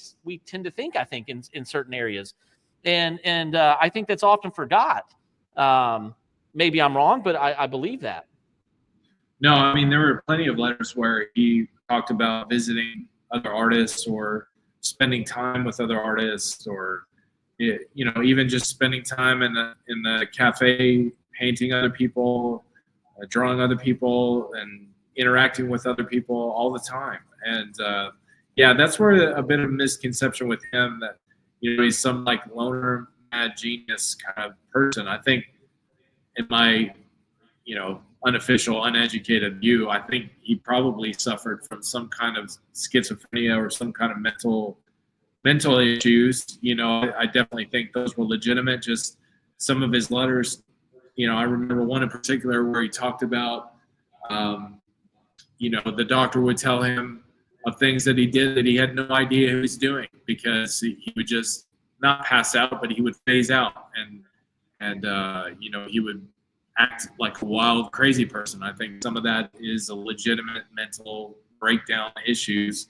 tend to think, I think, in certain areas. And I think that's often forgot. Maybe I'm wrong, but I believe that. No, I mean, there were plenty of letters where he talked about visiting other artists or spending time with other artists or, even just spending time in the cafe, painting other people, drawing other people, and interacting with other people all the time. And that's where a bit of misconception with him that he's some like loner, mad genius kind of person. I think in my unofficial, uneducated view, I think he probably suffered from some kind of schizophrenia or some kind of mental issues. I definitely think those were legitimate. Just some of his letters, I remember one in particular where he talked about, the doctor would tell him of things that he did that he had no idea he was doing, because he would just not pass out, but he would phase out, and he would act like a wild, crazy person. I think some of that is a legitimate mental breakdown issues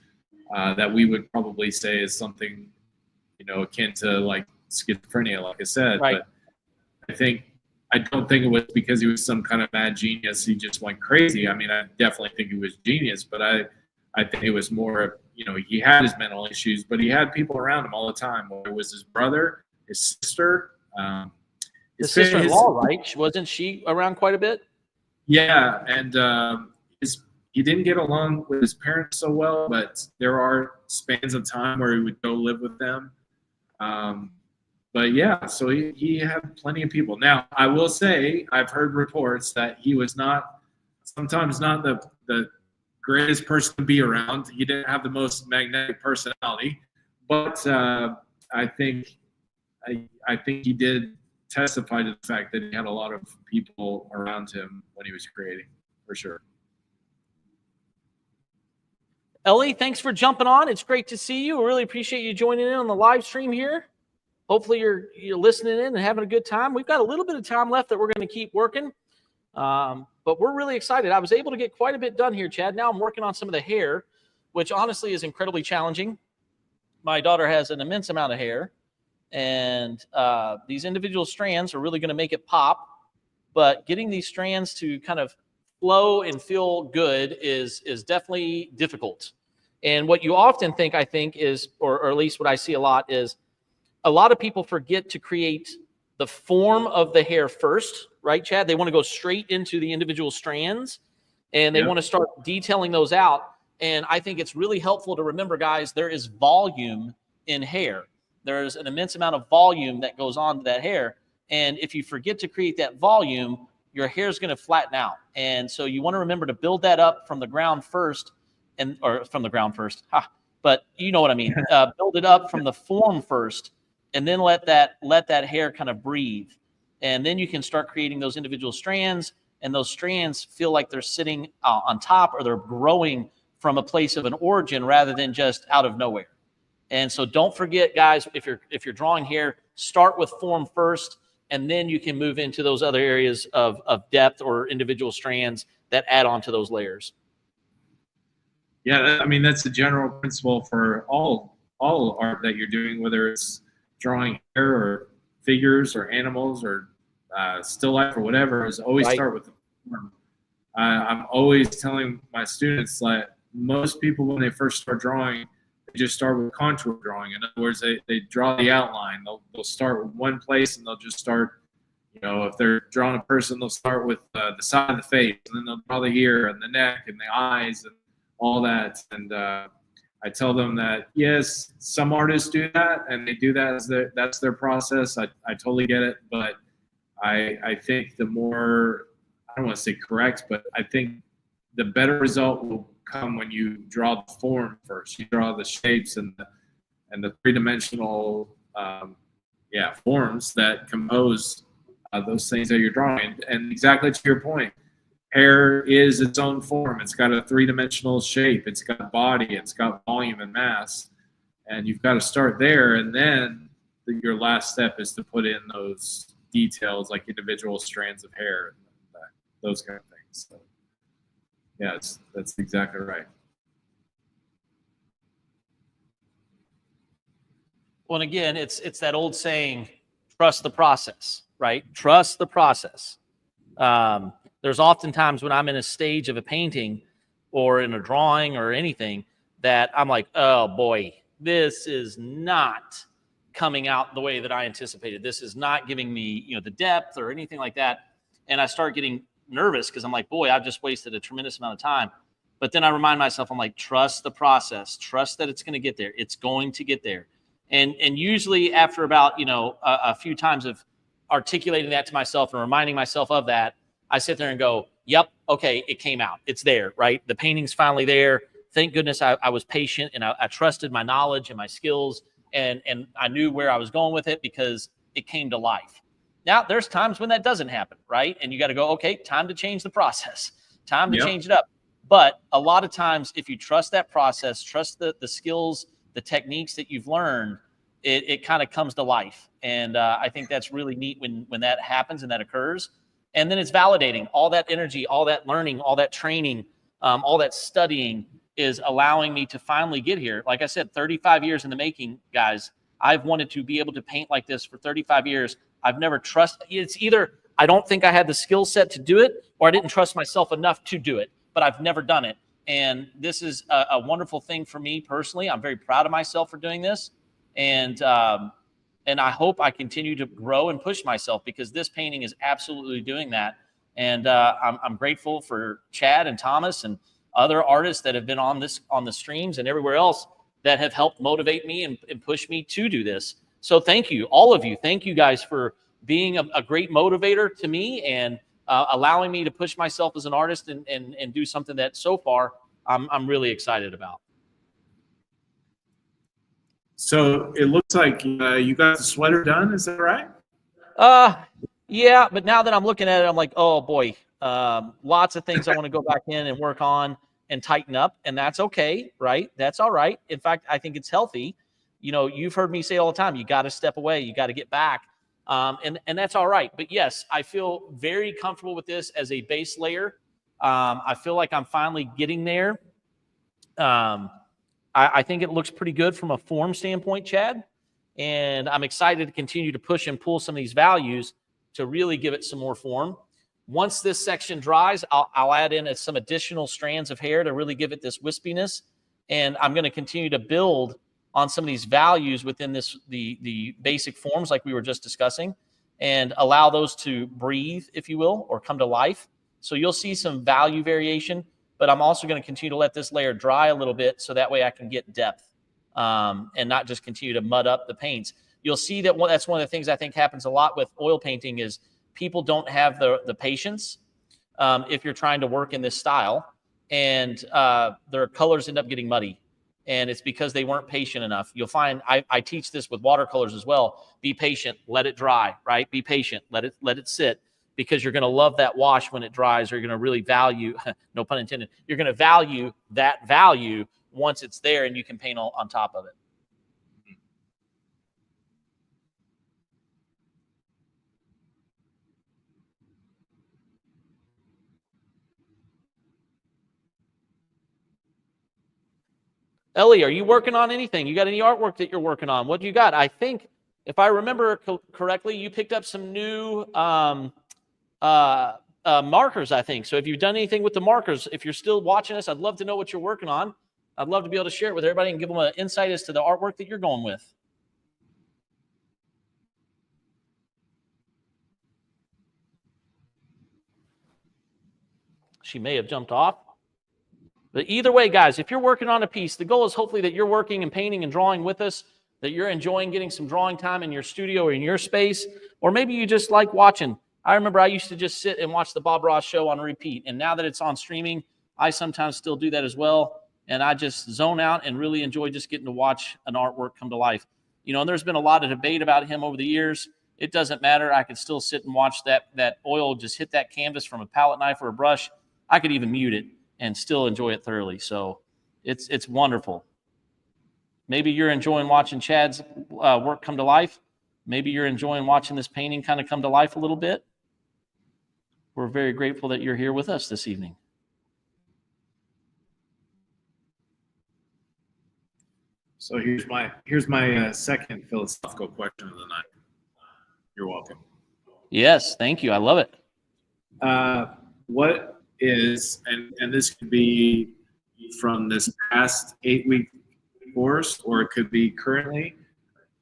that we would probably say is something, akin to like schizophrenia, like I said. Right. But I don't think it was because he was some kind of mad genius. He just went crazy. I mean, I definitely think he was genius, but I think it was more of, he had his mental issues, but he had people around him all the time. Whether it was his brother, his sister, his sister-in-law, right? Wasn't she around quite a bit? Yeah, and he didn't get along with his parents so well, but there are spans of time where he would go live with them. But yeah, so he had plenty of people. Now, I will say, I've heard reports that he was sometimes not the greatest person to be around. He didn't have the most magnetic personality, but I think he did testify to the fact that he had a lot of people around him when he was creating, for sure. Ellie, thanks for jumping on. It's great to see you. I really appreciate you joining in on the live stream here. Hopefully you're listening in and having a good time. We've got a little bit of time left that we're going to keep working, but we're really excited. I was able to get quite a bit done here, Chad. Now I'm working on some of the hair, which honestly is incredibly challenging. My daughter has an immense amount of hair, and these individual strands are really going to make it pop, but getting these strands to kind of flow and feel good is definitely difficult. And what you often think, I think, is, or at least what I see a lot, is a lot of people forget to create the form of the hair first, right, Chad? They want to go straight into the individual strands, and they want to start detailing those out. And I think it's really helpful to remember, guys, there is volume in hair. There's an immense amount of volume that goes on to that hair. And if you forget to create that volume, your hair is going to flatten out. And so you want to remember to build that up from the ground first, but you know what I mean. Build it up from the form first, and then let that hair kind of breathe. And then you can start creating those individual strands, and those strands feel like they're sitting on top, or they're growing from a place of an origin rather than just out of nowhere. And so don't forget, guys, if you're drawing hair, start with form first, and then you can move into those other areas of depth or individual strands that add on to those layers. Yeah, I mean, that's the general principle for all art that you're doing, whether it's drawing hair or figures or animals or still life or whatever, is always start with the form. I'm always telling my students that most people, when they first start drawing, they just start with contour drawing. In other words, they draw the outline. They'll start with one place, and they'll just start, if they're drawing a person, they'll start with the side of the face, and then they'll draw the ear and the neck and the eyes and all that. And I tell them that, yes, some artists do that, and they do that that's their process. I totally get it, but I think the more, I don't want to say correct, but I think the better result will come when you draw the form first. You draw the shapes and the three-dimensional forms that compose those things that you're drawing. And exactly to your point, hair is its own form. It's got a three-dimensional shape. It's got body. It's got volume and mass. And you've got to start there, and then your last step is to put in those details like individual strands of hair, and those kind of things. So, yeah, that's exactly right. Well, and again, it's that old saying, trust the process, right? Trust the process. There's oftentimes when I'm in a stage of a painting or in a drawing or anything that I'm like, oh boy, this is not coming out the way that I anticipated. This is not giving me, the depth or anything like that. And I start getting nervous because I'm like, boy, I've just wasted a tremendous amount of time. But then I remind myself, I'm like, trust the process, trust that it's going to get there. It's going to get there. And usually after about, a few times of articulating that to myself and reminding myself of that, I sit there and go, yep, okay, it came out. It's there, right? The painting's finally there. Thank goodness I was patient, and I trusted my knowledge and my skills, and I knew where I was going with it because it came to life. Now, there's times when that doesn't happen, right? And you got to go, okay, time to change the process, time to change it up. But a lot of times, if you trust that process, trust the skills, the techniques that you've learned, it kind of comes to life. And I think that's really neat when that happens and that occurs. And then it's validating. All that energy, all that learning, all that training, all that studying is allowing me to finally get here. Like I said, 35 years in the making, guys. I've wanted to be able to paint like this for 35 years. I've never trusted. It's either I don't think I had the skill set to do it, or I didn't trust myself enough to do it, but I've never done it. And this is a wonderful thing for me personally. I'm very proud of myself for doing this. And I hope I continue to grow and push myself, because this painting is absolutely doing that. And I'm grateful for Chad and Thomas and other artists that have been on the streams and everywhere else that have helped motivate me and push me to do this. So thank you, all of you. Thank you guys for being a great motivator to me and allowing me to push myself as an artist and do something that so far I'm really excited about. So it looks like you got the sweater done. Is that right? Yeah, but now that I'm looking at it, I'm like, oh boy, lots of things I want to go back in and work on and tighten up, and that's okay, right? That's all right. In fact, I think it's healthy. You know, you've heard me say all the time, you got to step away, you got to get back, and that's all right. But yes, I feel very comfortable with this as a base layer. I feel like I'm finally getting there. I think it looks pretty good from a form standpoint, Chad, and I'm excited to continue to push and pull some of these values to really give it some more form. Once this section dries, I'll add in some additional strands of hair to really give it this wispiness. And I'm going to continue to build on some of these values within the basic forms like we were just discussing, and allow those to breathe, if you will, or come to life. So you'll see some value variation, but I'm also going to continue to let this layer dry a little bit so that way I can get depth and not just continue to mud up the paints. You'll see that that's one of the things I think happens a lot with oil painting is people don't have the patience if you're trying to work in this style, and their colors end up getting muddy. And it's because they weren't patient enough. You'll find I teach this with watercolors as well. Be patient, let it dry, right? Be patient, let it sit, because you're going to love that wash when it dries, or you're going to really value, no pun intended, you're going to value that value once it's there and you can paint on top of it. Ellie, are you working on anything? You got any artwork that you're working on? What do you got? I think, if I remember correctly, you picked up some new markers, I think. So if you've done anything with the markers, if you're still watching us, I'd love to know what you're working on. I'd love to be able to share it with everybody and give them an insight as to the artwork that you're going with. She may have jumped off. But either way, guys, if you're working on a piece, the goal is hopefully that you're working and painting and drawing with us, that you're enjoying getting some drawing time in your studio or in your space, or maybe you just like watching. I remember I used to just sit and watch the Bob Ross show on repeat, and now that it's on streaming, I sometimes still do that as well, and I just zone out and really enjoy just getting to watch an artwork come to life. You know, and there's been a lot of debate about him over the years. It doesn't matter. I could still sit and watch that oil just hit that canvas from a palette knife or a brush. I could even mute it and still enjoy it thoroughly. So it's wonderful. Maybe you're enjoying watching Chad's work come to life. Maybe you're enjoying watching this painting kind of come to life a little bit. We're very grateful that you're here with us this evening. So here's my second philosophical question of the night. You're welcome. Yes, thank you. I love it. What is, and this could be from this past 8-week course, or it could be currently,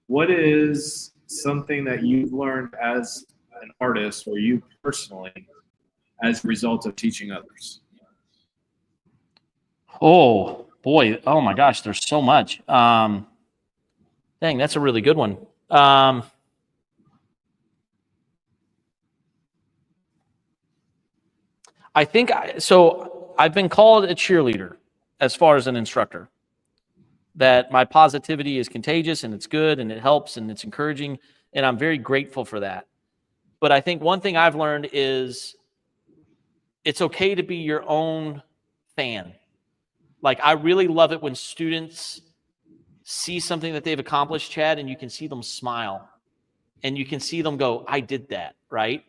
what is something that you've learned as an artist, or you personally, as a result of teaching others? Oh boy, oh my gosh, there's so much. Dang, that's a really good one. I think so. I've been called a cheerleader as far as an instructor, that my positivity is contagious and it's good and it helps and it's encouraging. And I'm very grateful for that. But I think one thing I've learned is it's okay to be your own fan. Like, I really love it when students see something that they've accomplished, Chad, and you can see them smile and you can see them go, I did that, right?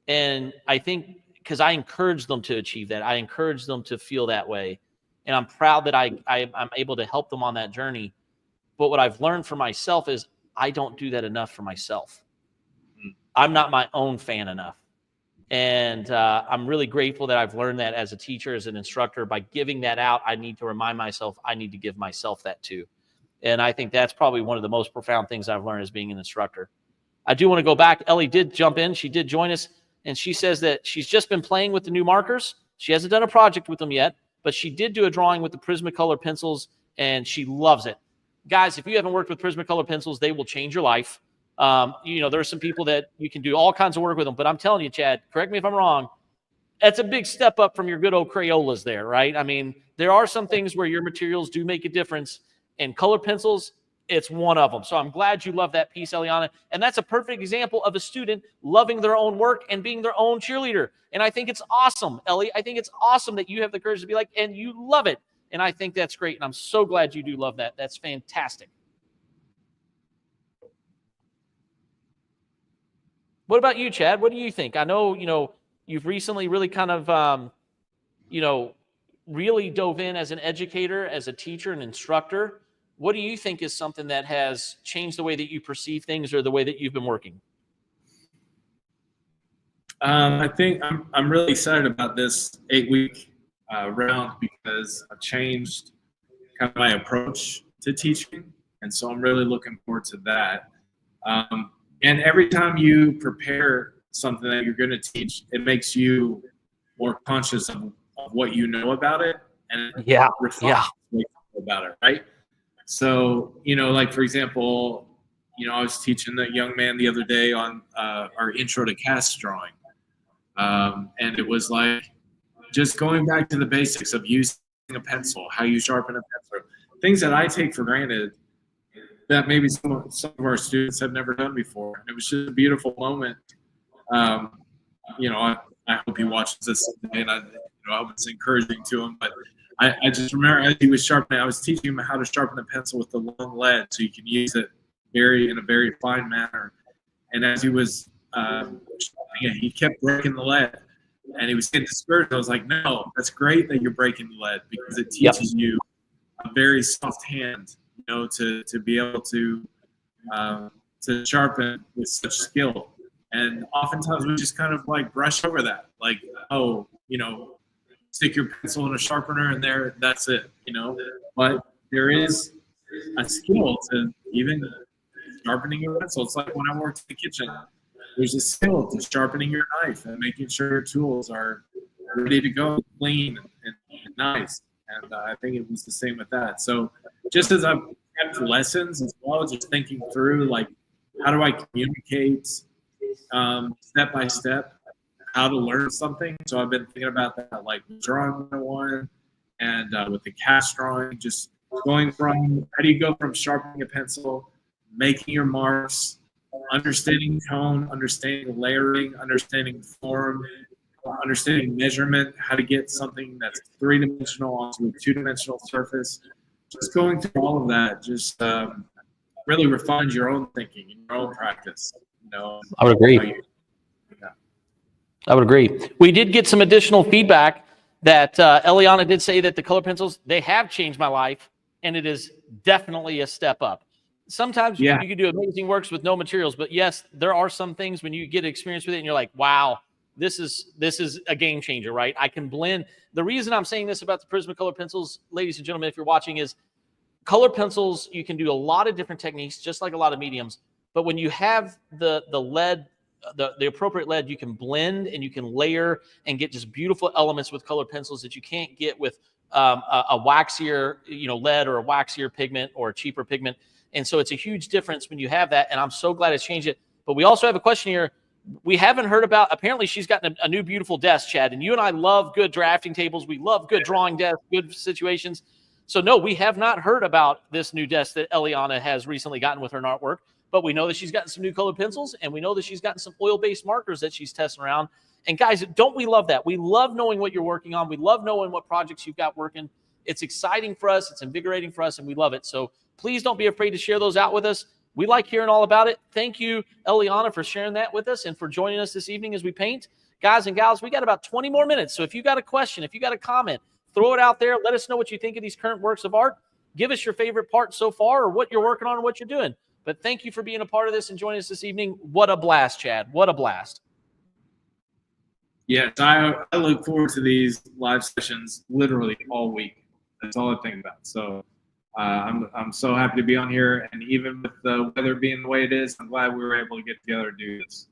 And I think because I encourage them to achieve that, I encourage them to feel that way. And I'm proud that I'm able to help them on that journey. But what I've learned for myself is I don't do that enough for myself. I'm not my own fan enough. And I'm really grateful that I've learned that as a teacher, as an instructor. By giving that out, I need to remind myself I need to give myself that too. And I think that's probably one of the most profound things I've learned as being an instructor. I do want to go back. Ellie did jump in. She did join us. And she says that she's just been playing with the new markers. She hasn't done a project with them yet, but she did do a drawing with the Prismacolor pencils, and she loves it. Guys, if you haven't worked with Prismacolor pencils, they will change your life. You know, there are some people that you can do all kinds of work with them, but I'm telling you, Chad, correct me if I'm wrong, that's a big step up from your good old Crayolas there, right? I mean, there are some things where your materials do make a difference, and color pencils, it's one of them. So I'm glad you love that piece, Eliana. And that's a perfect example of a student loving their own work and being their own cheerleader. And I think it's awesome, Ellie. I think it's awesome that you have the courage to be like, and you love it. And I think that's great. And I'm so glad you do love that. That's fantastic. What about you, Chad? What do you think? I know, you know, you've recently really kind of, you know, really dove in as an educator, as a teacher, and instructor. What do you think is something that has changed the way that you perceive things or the way that you've been working? I think I'm really excited about this 8-week round because I've changed kind of my approach to teaching. And so I'm really looking forward to that. And every time you prepare something that you're going to teach, it makes you more conscious of what you know about it and refine about it, right? So, you know, like, for example, you know, I was teaching that young man the other day on our intro to cast drawing. And it was like just going back to the basics of using a pencil, how you sharpen a pencil, things that I take for granted that maybe some of our students have never done before. And it was just a beautiful moment. You know, I hope he watches this today, and I was encouraging to him, but I just remember as he was sharpening, I was teaching him how to sharpen a pencil with the long lead so you can use it in a very fine manner. And as he was sharpening it, he kept breaking the lead, and he was getting discouraged. I was like, no, that's great that you're breaking the lead because it teaches you a very soft hand, you know, to be able to sharpen with such skill. And oftentimes we just kind of like brush over that, like, oh, you know, stick your pencil in a sharpener and that's it, you know. But there is a skill to even sharpening your pencil. It's like when I worked in the kitchen, there's a skill to sharpening your knife and making sure your tools are ready to go, clean and nice. And I think it was the same with that. So just as I've kept lessons as well, just thinking through, like, how do I communicate step by step how to learn something. So I've been thinking about that, like drawing 101 and with the cast drawing, just going from, how do you go from sharpening a pencil, making your marks, understanding tone, understanding layering, understanding form, understanding measurement, how to get something that's 3-dimensional onto a 2-dimensional surface. Just going through all of that just really refines your own thinking and your own practice. You know, I would agree. I would agree. We did get some additional feedback that Eliana did say that the color pencils, they have changed my life, and it is definitely a step up. Sometimes you can do amazing works with no materials, but yes, there are some things when you get experience with it and you're like, wow, this is a game changer, right? I can blend. The reason I'm saying this about the Prismacolor pencils, ladies and gentlemen, if you're watching, is color pencils, you can do a lot of different techniques, just like a lot of mediums. But when you have the lead, the appropriate lead, you can blend and you can layer and get just beautiful elements with colored pencils that you can't get with a waxier, you know, lead or a waxier pigment or a cheaper pigment. And so it's a huge difference when you have that. And I'm so glad it's changed it. But we also have a question here. We haven't heard about, apparently she's gotten a new beautiful desk, Chad. And you and I love good drafting tables. We love good drawing desks, good situations. So no, we have not heard about this new desk that Eliana has recently gotten with her artwork. But we know that she's gotten some new colored pencils, and we know that she's gotten some oil-based markers that she's testing around. And guys, don't we love that? We love knowing what you're working on. We love knowing what projects you've got working. It's exciting for us. It's invigorating for us, and we love it. So please don't be afraid to share those out with us. We like hearing all about it. Thank you, Eliana, for sharing that with us and for joining us this evening as we paint. Guys and gals, we got about 20 more minutes. So if you got a question, if you got a comment, throw it out there. Let us know what you think of these current works of art. Give us your favorite part so far or what you're working on or what you're doing. But thank you for being a part of this and joining us this evening. What a blast, Chad. What a blast. Yes, I look forward to these live sessions literally all week. That's all I think about. So I'm so happy to be on here, and even with the weather being the way it is, I'm glad we were able to get together and do this.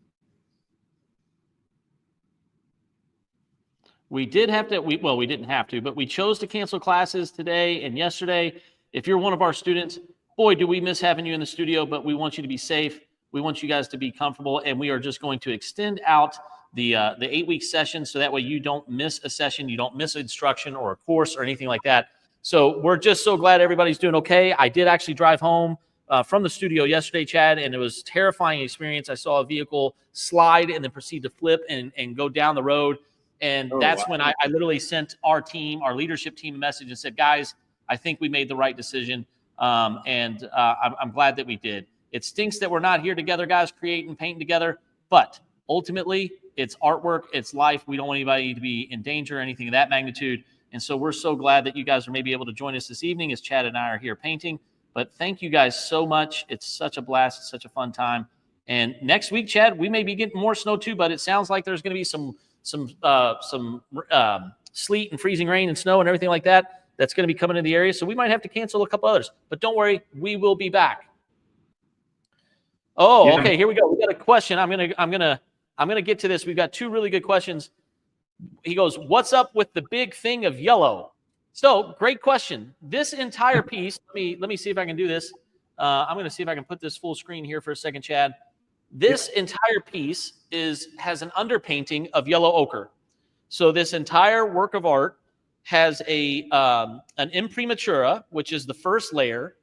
We did have to, we didn't have to, but we chose to cancel classes today and yesterday. If you're one of our students, boy, do we miss having you in the studio, but we want you to be safe. We want you guys to be comfortable, and we are just going to extend out the 8-week session so that way you don't miss a session, you don't miss instruction or a course or anything like that. So we're just so glad everybody's doing okay. I did actually drive home from the studio yesterday, Chad, and it was a terrifying experience. I saw a vehicle slide and then proceed to flip and go down the road. And that's when I literally sent our team, our leadership team, a message and said, guys, I think we made the right decision. I'm glad that we did. It stinks that we're not here together, guys, creating, painting together. But ultimately, it's artwork, it's life. We don't want anybody to be in danger or anything of that magnitude. And so we're so glad that you guys are maybe able to join us this evening as Chad and I are here painting. But thank you guys so much. It's such a blast. It's such a fun time. And next week, Chad, we may be getting more snow too, but it sounds like there's going to be some sleet and freezing rain and snow and everything like that. That's going to be coming to the area. So we might have to cancel a couple others. But don't worry, we will be back. Oh, yeah. Okay, here we go. We got a question. I'm gonna get to this. We've got two really good questions. He goes, what's up with the big thing of yellow? So great question. This entire piece, let me see if I can do this. I'm going to see if I can put this full screen here for a second, Chad. This entire piece has an underpainting of yellow ochre. So this entire work of art has an imprimatura, which is the first layer,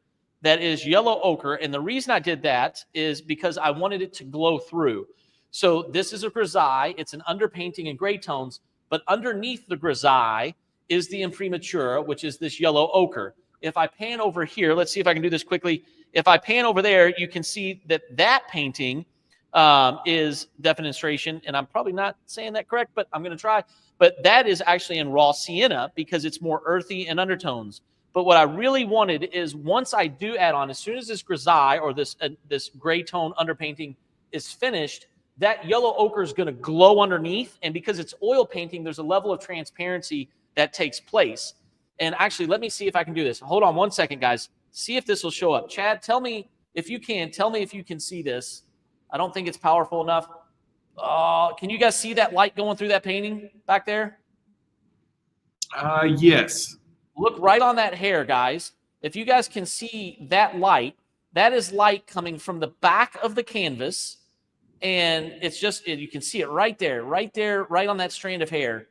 that is yellow ochre. And the reason I did that is because I wanted it to glow through. So this is a grisaille. It's an underpainting in gray tones, but underneath the grisaille is the imprimatura, which is this yellow ochre. If I pan over here, let's see if I can do this quickly. If I pan over there, you can see that painting is defenestration, and I'm probably not saying that correct, but I'm going to try. But that is actually in raw sienna because it's more earthy and undertones. But what I really wanted is once I do add on, as soon as this grisaille or this gray tone underpainting is finished, that yellow ochre is going to glow underneath. And because it's oil painting, there's a level of transparency that takes place. And actually, let me see if I can do this. Hold on one second, guys. See if this will show up. Chad, tell me if you can. Tell me if you can see this. I don't think it's powerful enough. Can you guys see that light going through that painting back there? Yes. Look right on that hair, guys. If you guys can see that light, that is light coming from the back of the canvas. And it's just, you can see it right there, right on that strand of hair.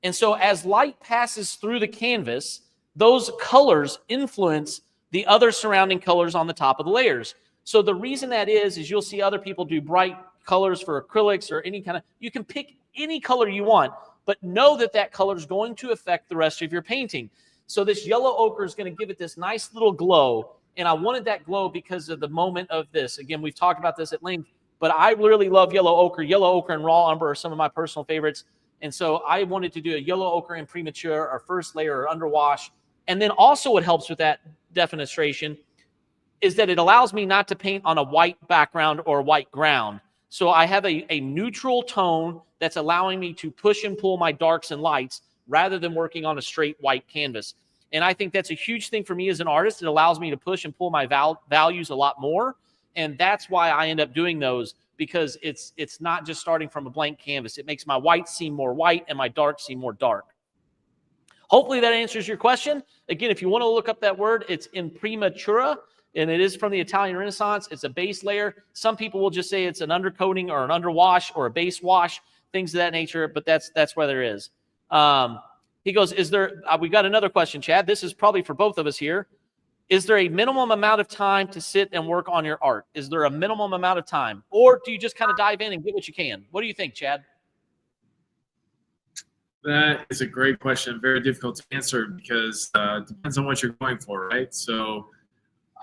And so as light passes through the canvas, those colors influence the other surrounding colors on the top of the layers. So the reason that is you'll see other people do bright colors for acrylics or any kind of, you can pick any color you want, but know that that color is going to affect the rest of your painting. So this yellow ochre is going to give it this nice little glow. And I wanted that glow because of the moment of this. Again, we've talked about this at length, but I really love yellow ochre. Yellow ochre and raw umber are some of my personal favorites. And so I wanted to do a yellow ochre and premature, our first layer or underwash. And then also what helps with that defenestration is that it allows me not to paint on a white background or white ground. So I have a neutral tone that's allowing me to push and pull my darks and lights rather than working on a straight white canvas. And I think that's a huge thing for me as an artist. It allows me to push and pull my values a lot more. And that's why I end up doing those, because it's not just starting from a blank canvas. It makes my white seem more white and my dark seem more dark. Hopefully that answers your question. Again, if you want to look up that word, it's imprimatura, and it is from the Italian Renaissance. It's a base layer. Some people will just say it's an undercoating or an underwash or a base wash, things of that nature, but that's where there is. He goes, is there, we got another question, Chad. This is probably for both of us here. Is there a minimum amount of time to sit and work on your art? Is there a minimum amount of time? Or do you just kind of dive in and get what you can? What do you think, Chad? That is a great question. Very difficult to answer because it depends on what you're going for, right? So,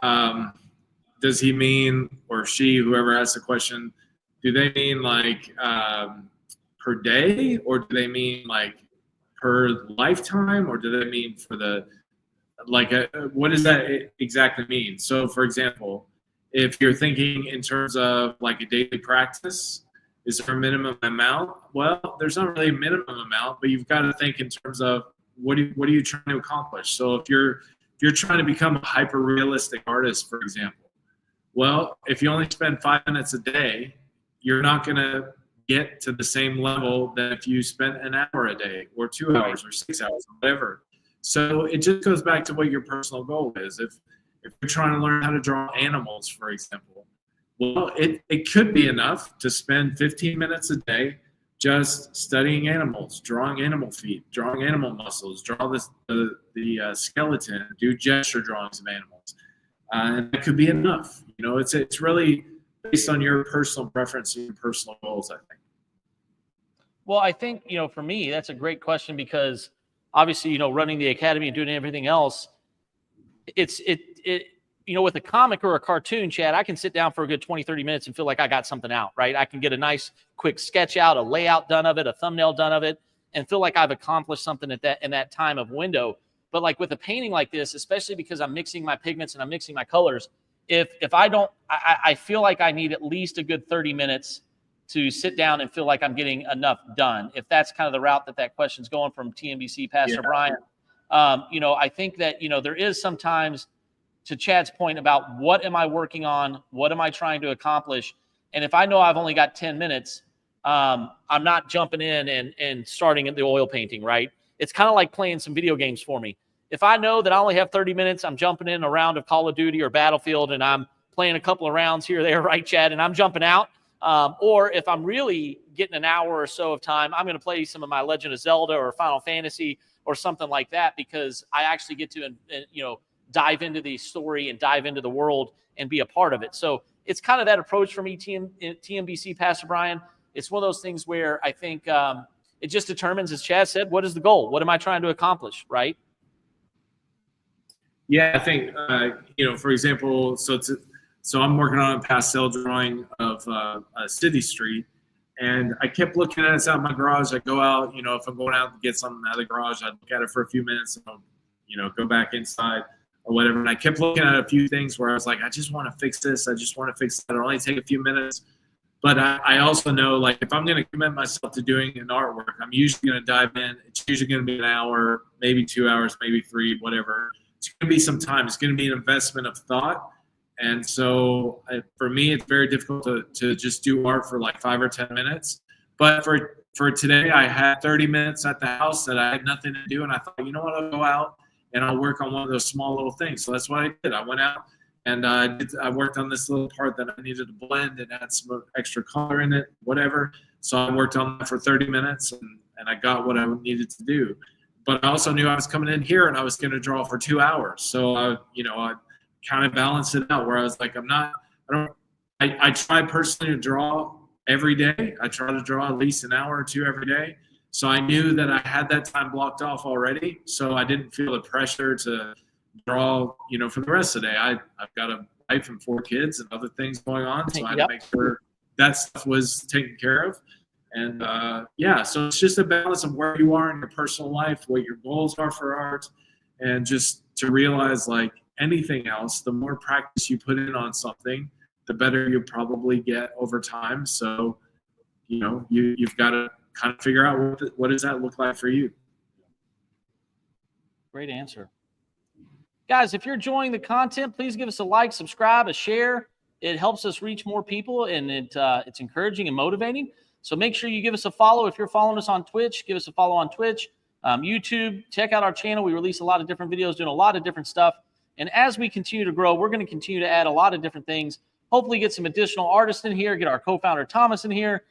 does he mean, or she, whoever asked the question, do they mean like per day, or do they mean like per lifetime, or do they mean for the what does that exactly mean? So, for example, if you're thinking in terms of like a daily practice, is there a minimum amount? Well, there's not really a minimum amount, but you've got to think in terms of what are you trying to accomplish? So if you're trying to become a hyper realistic artist, for example, well, if you only spend 5 minutes a day, you're not going to get to the same level that if you spent an hour a day or 2 hours or 6 hours, whatever. So it just goes back to what your personal goal is. If you're trying to learn how to draw animals, for example, well, it could be enough to spend 15 minutes a day just studying animals, drawing animal feet, drawing animal muscles, draw the skeleton, do gesture drawings of animals. And that could be enough. It's really based on your personal preference and your personal goals, I think. Well, I think, for me, that's a great question because obviously, running the academy and doing everything else, with a comic or a cartoon, Chad, I can sit down for a good 20, 30 minutes and feel like I got something out, right? I can get a nice quick sketch out, a layout done of it, a thumbnail done of it, and feel like I've accomplished something in that time of window. But like with a painting like this, especially because I'm mixing my pigments and I'm mixing my colors, if I don't, I feel like I need at least a good 30 minutes to sit down and feel like I'm getting enough done. If that's kind of the route that question's going from TNBC Pastor Brian, I think that, there is sometimes, to Chad's point about what am I working on? What am I trying to accomplish? And if I know I've only got 10 minutes, I'm not jumping in and starting at the oil painting, right? It's kind of like playing some video games for me. If I know that I only have 30 minutes, I'm jumping in a round of Call of Duty or Battlefield and I'm playing a couple of rounds here or there, right, Chad? And I'm jumping out. Or if I'm really getting an hour or so of time, I'm going to play some of my Legend of Zelda or Final Fantasy or something like that because I actually get to, dive into the story and dive into the world and be a part of it. So it's kind of that approach for me, TNBC Pastor Brian. It's one of those things where I think it just determines, as Chad said, what is the goal? What am I trying to accomplish, right? Yeah, I think, for example, so I'm working on a pastel drawing of a city street, and I kept looking at it out in my garage. I go out, if I'm going out to get something out of the garage, I look at it for a few minutes and I'll, go back inside or whatever. And I kept looking at a few things where I was like, I just want to fix this. I just want to fix that. It'll only take a few minutes. But I also know, like, if I'm going to commit myself to doing an artwork, I'm usually going to dive in. It's usually going to be an hour, maybe 2 hours, maybe 3, whatever. It's going to be some time. It's going to be an investment of thought. And so for me, it's very difficult to just do art for like 5 or 10 minutes. But for today, I had 30 minutes at the house that I had nothing to do. And I thought, you know what, I'll go out and I'll work on one of those small little things. So that's what I did. I went out and I worked on this little part that I needed to blend and add some extra color in it, whatever. So I worked on that for 30 minutes and I got what I needed to do. But I also knew I was coming in here and I was going to draw for 2 hours. So I kind of balanced it out where I was like, I try personally to draw every day. I try to draw at least an hour or two every day. So I knew that I had that time blocked off already. So I didn't feel the pressure to draw, for the rest of the day. I've got a wife and 4 kids and other things going on. So I had to make sure that stuff was taken care of. And so it's just a balance of where you are in your personal life, what your goals are for art, and just to realize, like anything else, the more practice you put in on something, the better you'll probably get over time. So, you've got to kind of figure out what does that look like for you. Great answer. Guys, if you're enjoying the content, please give us a like, subscribe, a share. It helps us reach more people, and it's encouraging and motivating. So make sure you give us a follow. If you're following us on Twitch, give us a follow on Twitch, YouTube. Check out our channel. We release a lot of different videos, doing a lot of different stuff. And as we continue to grow, we're going to continue to add a lot of different things. Hopefully get some additional artists in here, get our co-founder Thomas in here,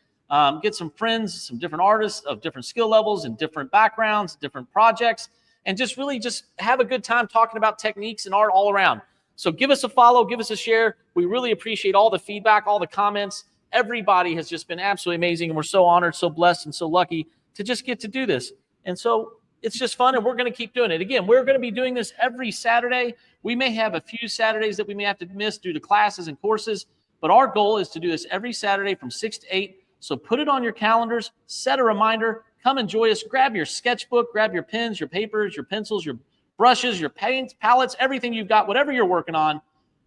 get some friends, some different artists of different skill levels and different backgrounds, different projects, and just really just have a good time talking about techniques and art all around. So give us a follow, give us a share. We really appreciate all the feedback, all the comments. Everybody has just been absolutely amazing, and we're so honored, so blessed, and so lucky to just get to do this. And so it's just fun, and we're going to keep doing it. Again, we're going to be doing this every Saturday. We may have a few Saturdays that we may have to miss due to classes and courses, but our goal is to do this every Saturday from 6 to 8. So put it on your calendars, set a reminder, come enjoy us, grab your sketchbook, grab your pens, your papers, your pencils, your brushes, your paints, palettes, everything you've got, whatever you're working on,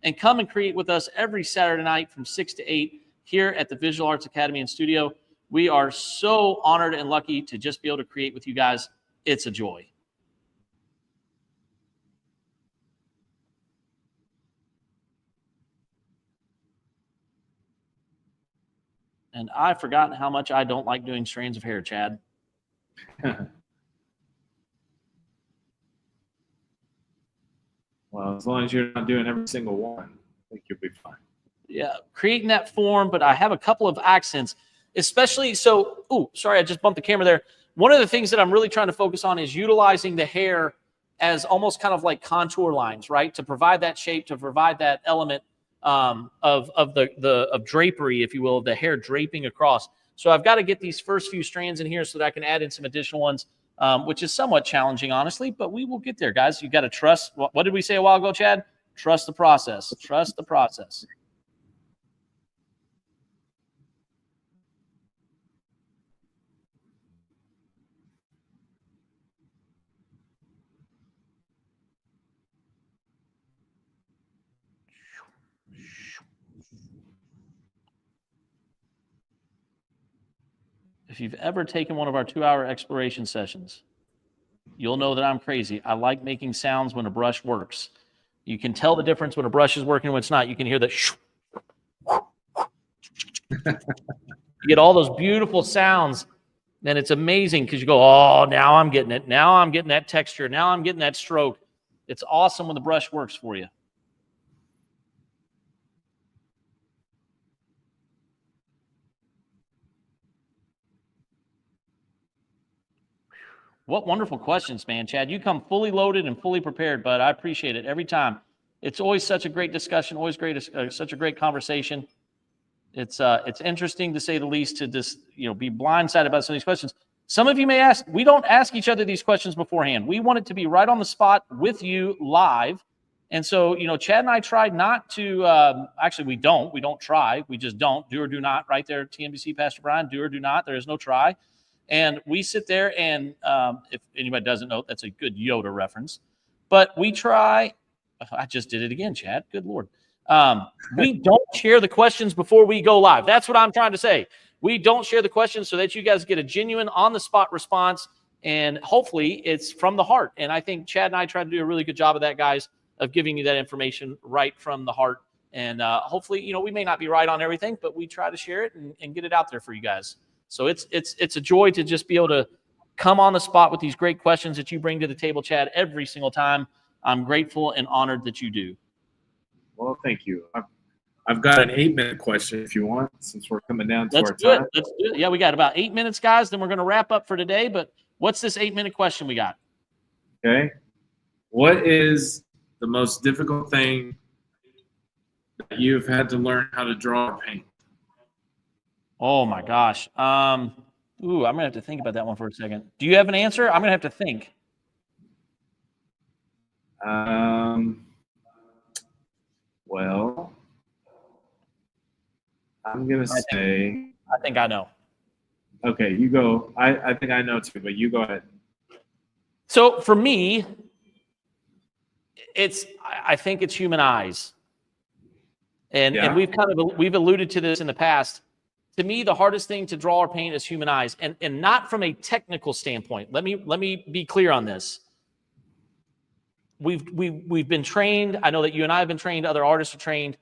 and come and create with us every Saturday night from 6 to 8 here at the Visual Arts Academy and Studio. We are so honored and lucky to just be able to create with you guys. It's a joy. And I've forgotten how much I don't like doing strands of hair, Chad. Well, as long as you're not doing every single one, I think you'll be fine. Yeah, creating that form, but I have a couple of accents, especially so. Oh, sorry, I just bumped the camera there. One of the things that I'm really trying to focus on is utilizing the hair as almost kind of like contour lines, right? To provide that shape, to provide that element of drapery, if you will, of the hair draping across. So I've got to get these first few strands in here so that I can add in some additional ones, which is somewhat challenging, honestly, but we will get there, guys. You got to trust. What did we say a while ago, Chad? Trust the process. Trust the process. If you've ever taken one of our 2-hour exploration sessions, you'll know that I'm crazy. I like making sounds when a brush works. You can tell the difference when a brush is working and when it's not. You can hear the you get all those beautiful sounds. Then it's amazing because you go, oh, now I'm getting it. Now I'm getting that texture. Now I'm getting that stroke. It's awesome when the brush works for you. What wonderful questions, man, Chad. You come fully loaded and fully prepared, but I appreciate it every time. It's always such a great discussion, always such a great conversation. It's interesting to say the least to just be blindsided about some of these questions. Some of you may ask, we don't ask each other these questions beforehand. We want it to be right on the spot with you live. And so, Chad and I tried not to, actually, we don't try. We just don't. Do or do not, right there, TNBC, Pastor Brian, do or do not. There is no try. And we sit there and if anybody doesn't know, that's a good Yoda reference. But we try. I just did it again, Chad. Good Lord. We don't share the questions before we go live. That's what I'm trying to say. We don't share the questions so that you guys get a genuine on-the-spot response, and hopefully it's from the heart. And I think Chad and I try to do a really good job of that, guys, of giving you that information right from the heart. And hopefully, we may not be right on everything, but we try to share it and get it out there for you guys. So it's a joy to just be able to come on the spot with these great questions that you bring to the table, Chad, every single time. I'm grateful and honored that you do. Well, thank you. I've got an 8-minute question if you want, since we're coming down to Let's our do time. Let's do it. Yeah, we got about 8 minutes, guys. Then we're going to wrap up for today. But what's this 8-minute question we got? Okay. What is the most difficult thing that you've had to learn how to draw or paint? Oh my gosh. I'm gonna have to think about that one for a second. Do you have an answer? I'm gonna have to think. Well, I'm gonna say. I think I know. Okay, you go. I think I know too, but you go ahead. So for me, I think it's human eyes, and we've alluded to this in the past. To me, the hardest thing to draw or paint is human eyes, and not from a technical standpoint. Let me be clear on this. We've been trained. I know that you and I have been trained. Other artists are trained.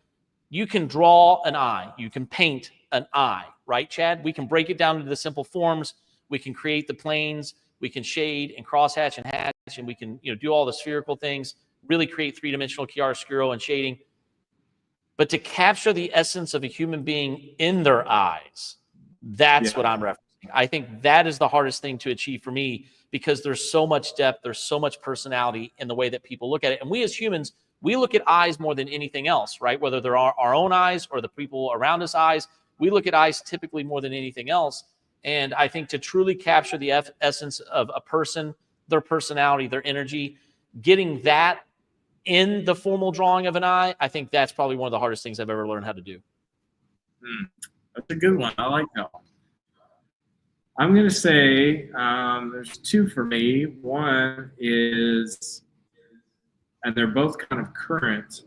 You can draw an eye. You can paint an eye, right, Chad? We can break it down into the simple forms. We can create the planes. We can shade and crosshatch and hatch, and we can do all the spherical things. Really create three-dimensional chiaroscuro and shading. But to capture the essence of a human being in their eyes, that's what I'm referencing. I think that is the hardest thing to achieve for me, because there's so much depth, there's so much personality in the way that people look at it. And we as humans, we look at eyes more than anything else, right? Whether they're our own eyes or the people around us eyes, we look at eyes typically more than anything else. And I think to truly capture the essence of a person, their personality, their energy, getting that in the formal drawing of an eye, I think that's probably one of the hardest things I've ever learned how to do. That's a good one. I like that one. I'm going to say there's two for me. One is, and they're both kind of current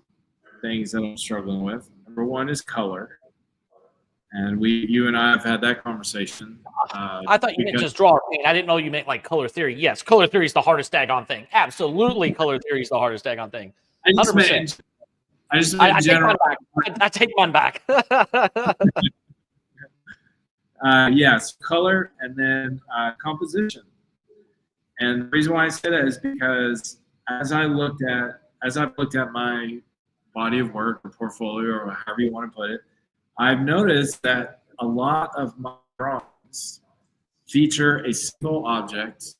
things that I'm struggling with. Number one is color. And you and I have had that conversation. I thought you meant just draw or paint. I didn't know you meant like color theory. Yes, color theory is the hardest daggone thing. Absolutely, color theory is the hardest daggone thing. 100%. I take mine back. Yes, color and then composition. And the reason why I say that is because as I've looked at my body of work or portfolio or however you want to put it, I've noticed that a lot of my drawings feature a single object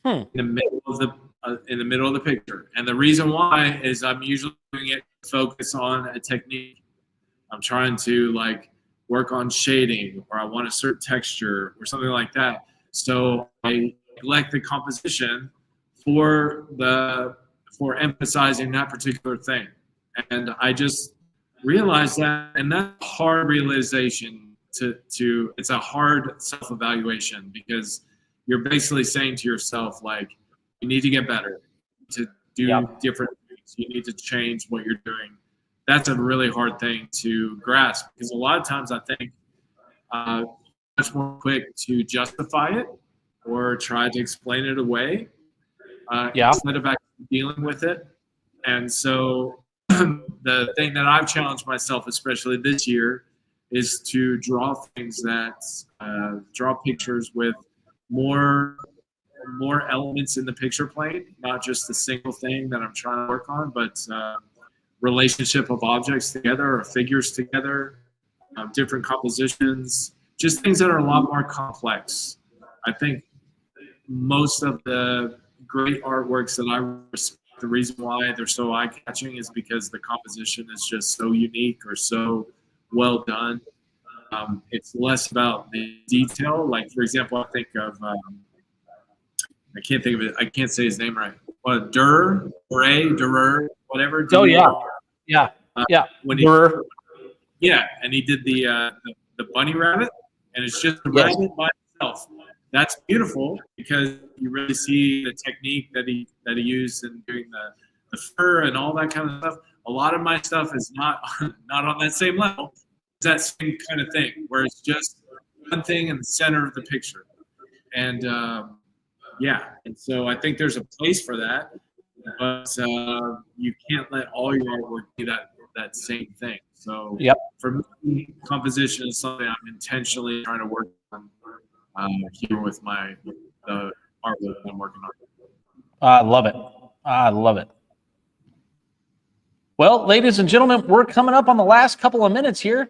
in the middle of the picture. And the reason why is I'm usually doing it to focus on a technique. I'm trying to like work on shading, or I want a certain texture or something like that. So I neglect the composition for emphasizing that particular thing. And I just realized that, and that's a hard realization to it's a hard self-evaluation, because you're basically saying to yourself, like, you need to get better, to do different things. You need to change what you're doing. That's a really hard thing to grasp, because a lot of times I think much more quick to justify it or try to explain it away instead of actually dealing with it. And so the thing that I've challenged myself, especially this year, is to draw things that draw pictures with more elements in the picture plane, not just a single thing that I'm trying to work on, but relationship of objects together or figures together, different compositions, just things that are a lot more complex. I think most of the great artworks that I respect, the reason why they're so eye-catching is because the composition is just so unique or so well done. It's less about the detail. Like, for example, I think of I can't think of it. I can't say his name right. Durer, whatever. Oh yeah. When and he did the bunny rabbit, and it's just a rabbit by itself. That's beautiful because you really see the technique that he used in doing the fur and all that kind of stuff. A lot of my stuff is not on that same level. It's that same kind of thing where it's just one thing in the center of the picture. And and so I think there's a place for that, but you can't let all your artwork be that same thing. So for me, composition is something I'm intentionally trying to work on here with the artwork I'm working on. I love it. I love it. Well, ladies and gentlemen, we're coming up on the last couple of minutes here.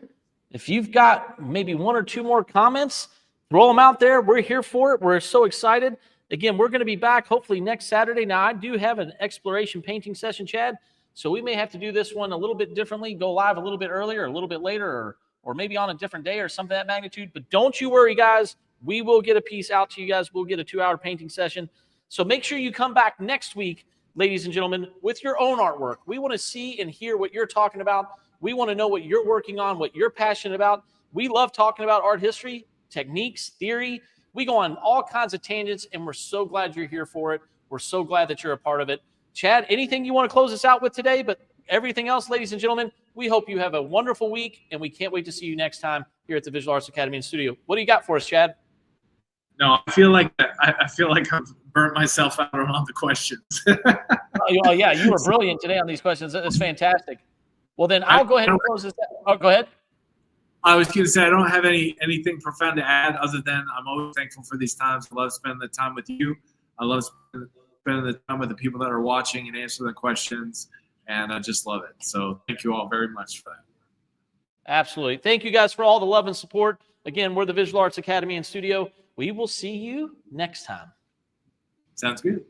If you've got maybe one or two more comments, throw them out there. We're here for it. We're so excited. Again, we're going to be back hopefully next Saturday. Now, I do have an exploration painting session, Chad, so we may have to do this one a little bit differently, go live a little bit earlier, a little bit later, or maybe on a different day or something of that magnitude. But don't you worry, guys. We will get a piece out to you guys. We'll get a 2-hour painting session. So make sure you come back next week, ladies and gentlemen, with your own artwork. We want to see and hear what you're talking about. We want to know what you're working on, what you're passionate about. We love talking about art history, techniques, theory. We go on all kinds of tangents, and we're so glad you're here for it. We're so glad that you're a part of it. Chad, anything you want to close us out with today? But everything else, ladies and gentlemen, we hope you have a wonderful week, and we can't wait to see you next time here at the Visual Arts Academy and Studio. What do you got for us, Chad? No, I feel like I've burnt myself out on all the questions. Oh, yeah, you were brilliant today on these questions. That's fantastic. Well, then I'll go ahead and close this out. Oh, go ahead. I was going to say I don't have anything profound to add other than I'm always thankful for these times. I love spending the time with you. I love spending the time with the people that are watching and answering the questions, and I just love it. So thank you all very much for that. Absolutely. Thank you guys for all the love and support. Again, we're the Visual Arts Academy and Studio. We will see you next time. Sounds good.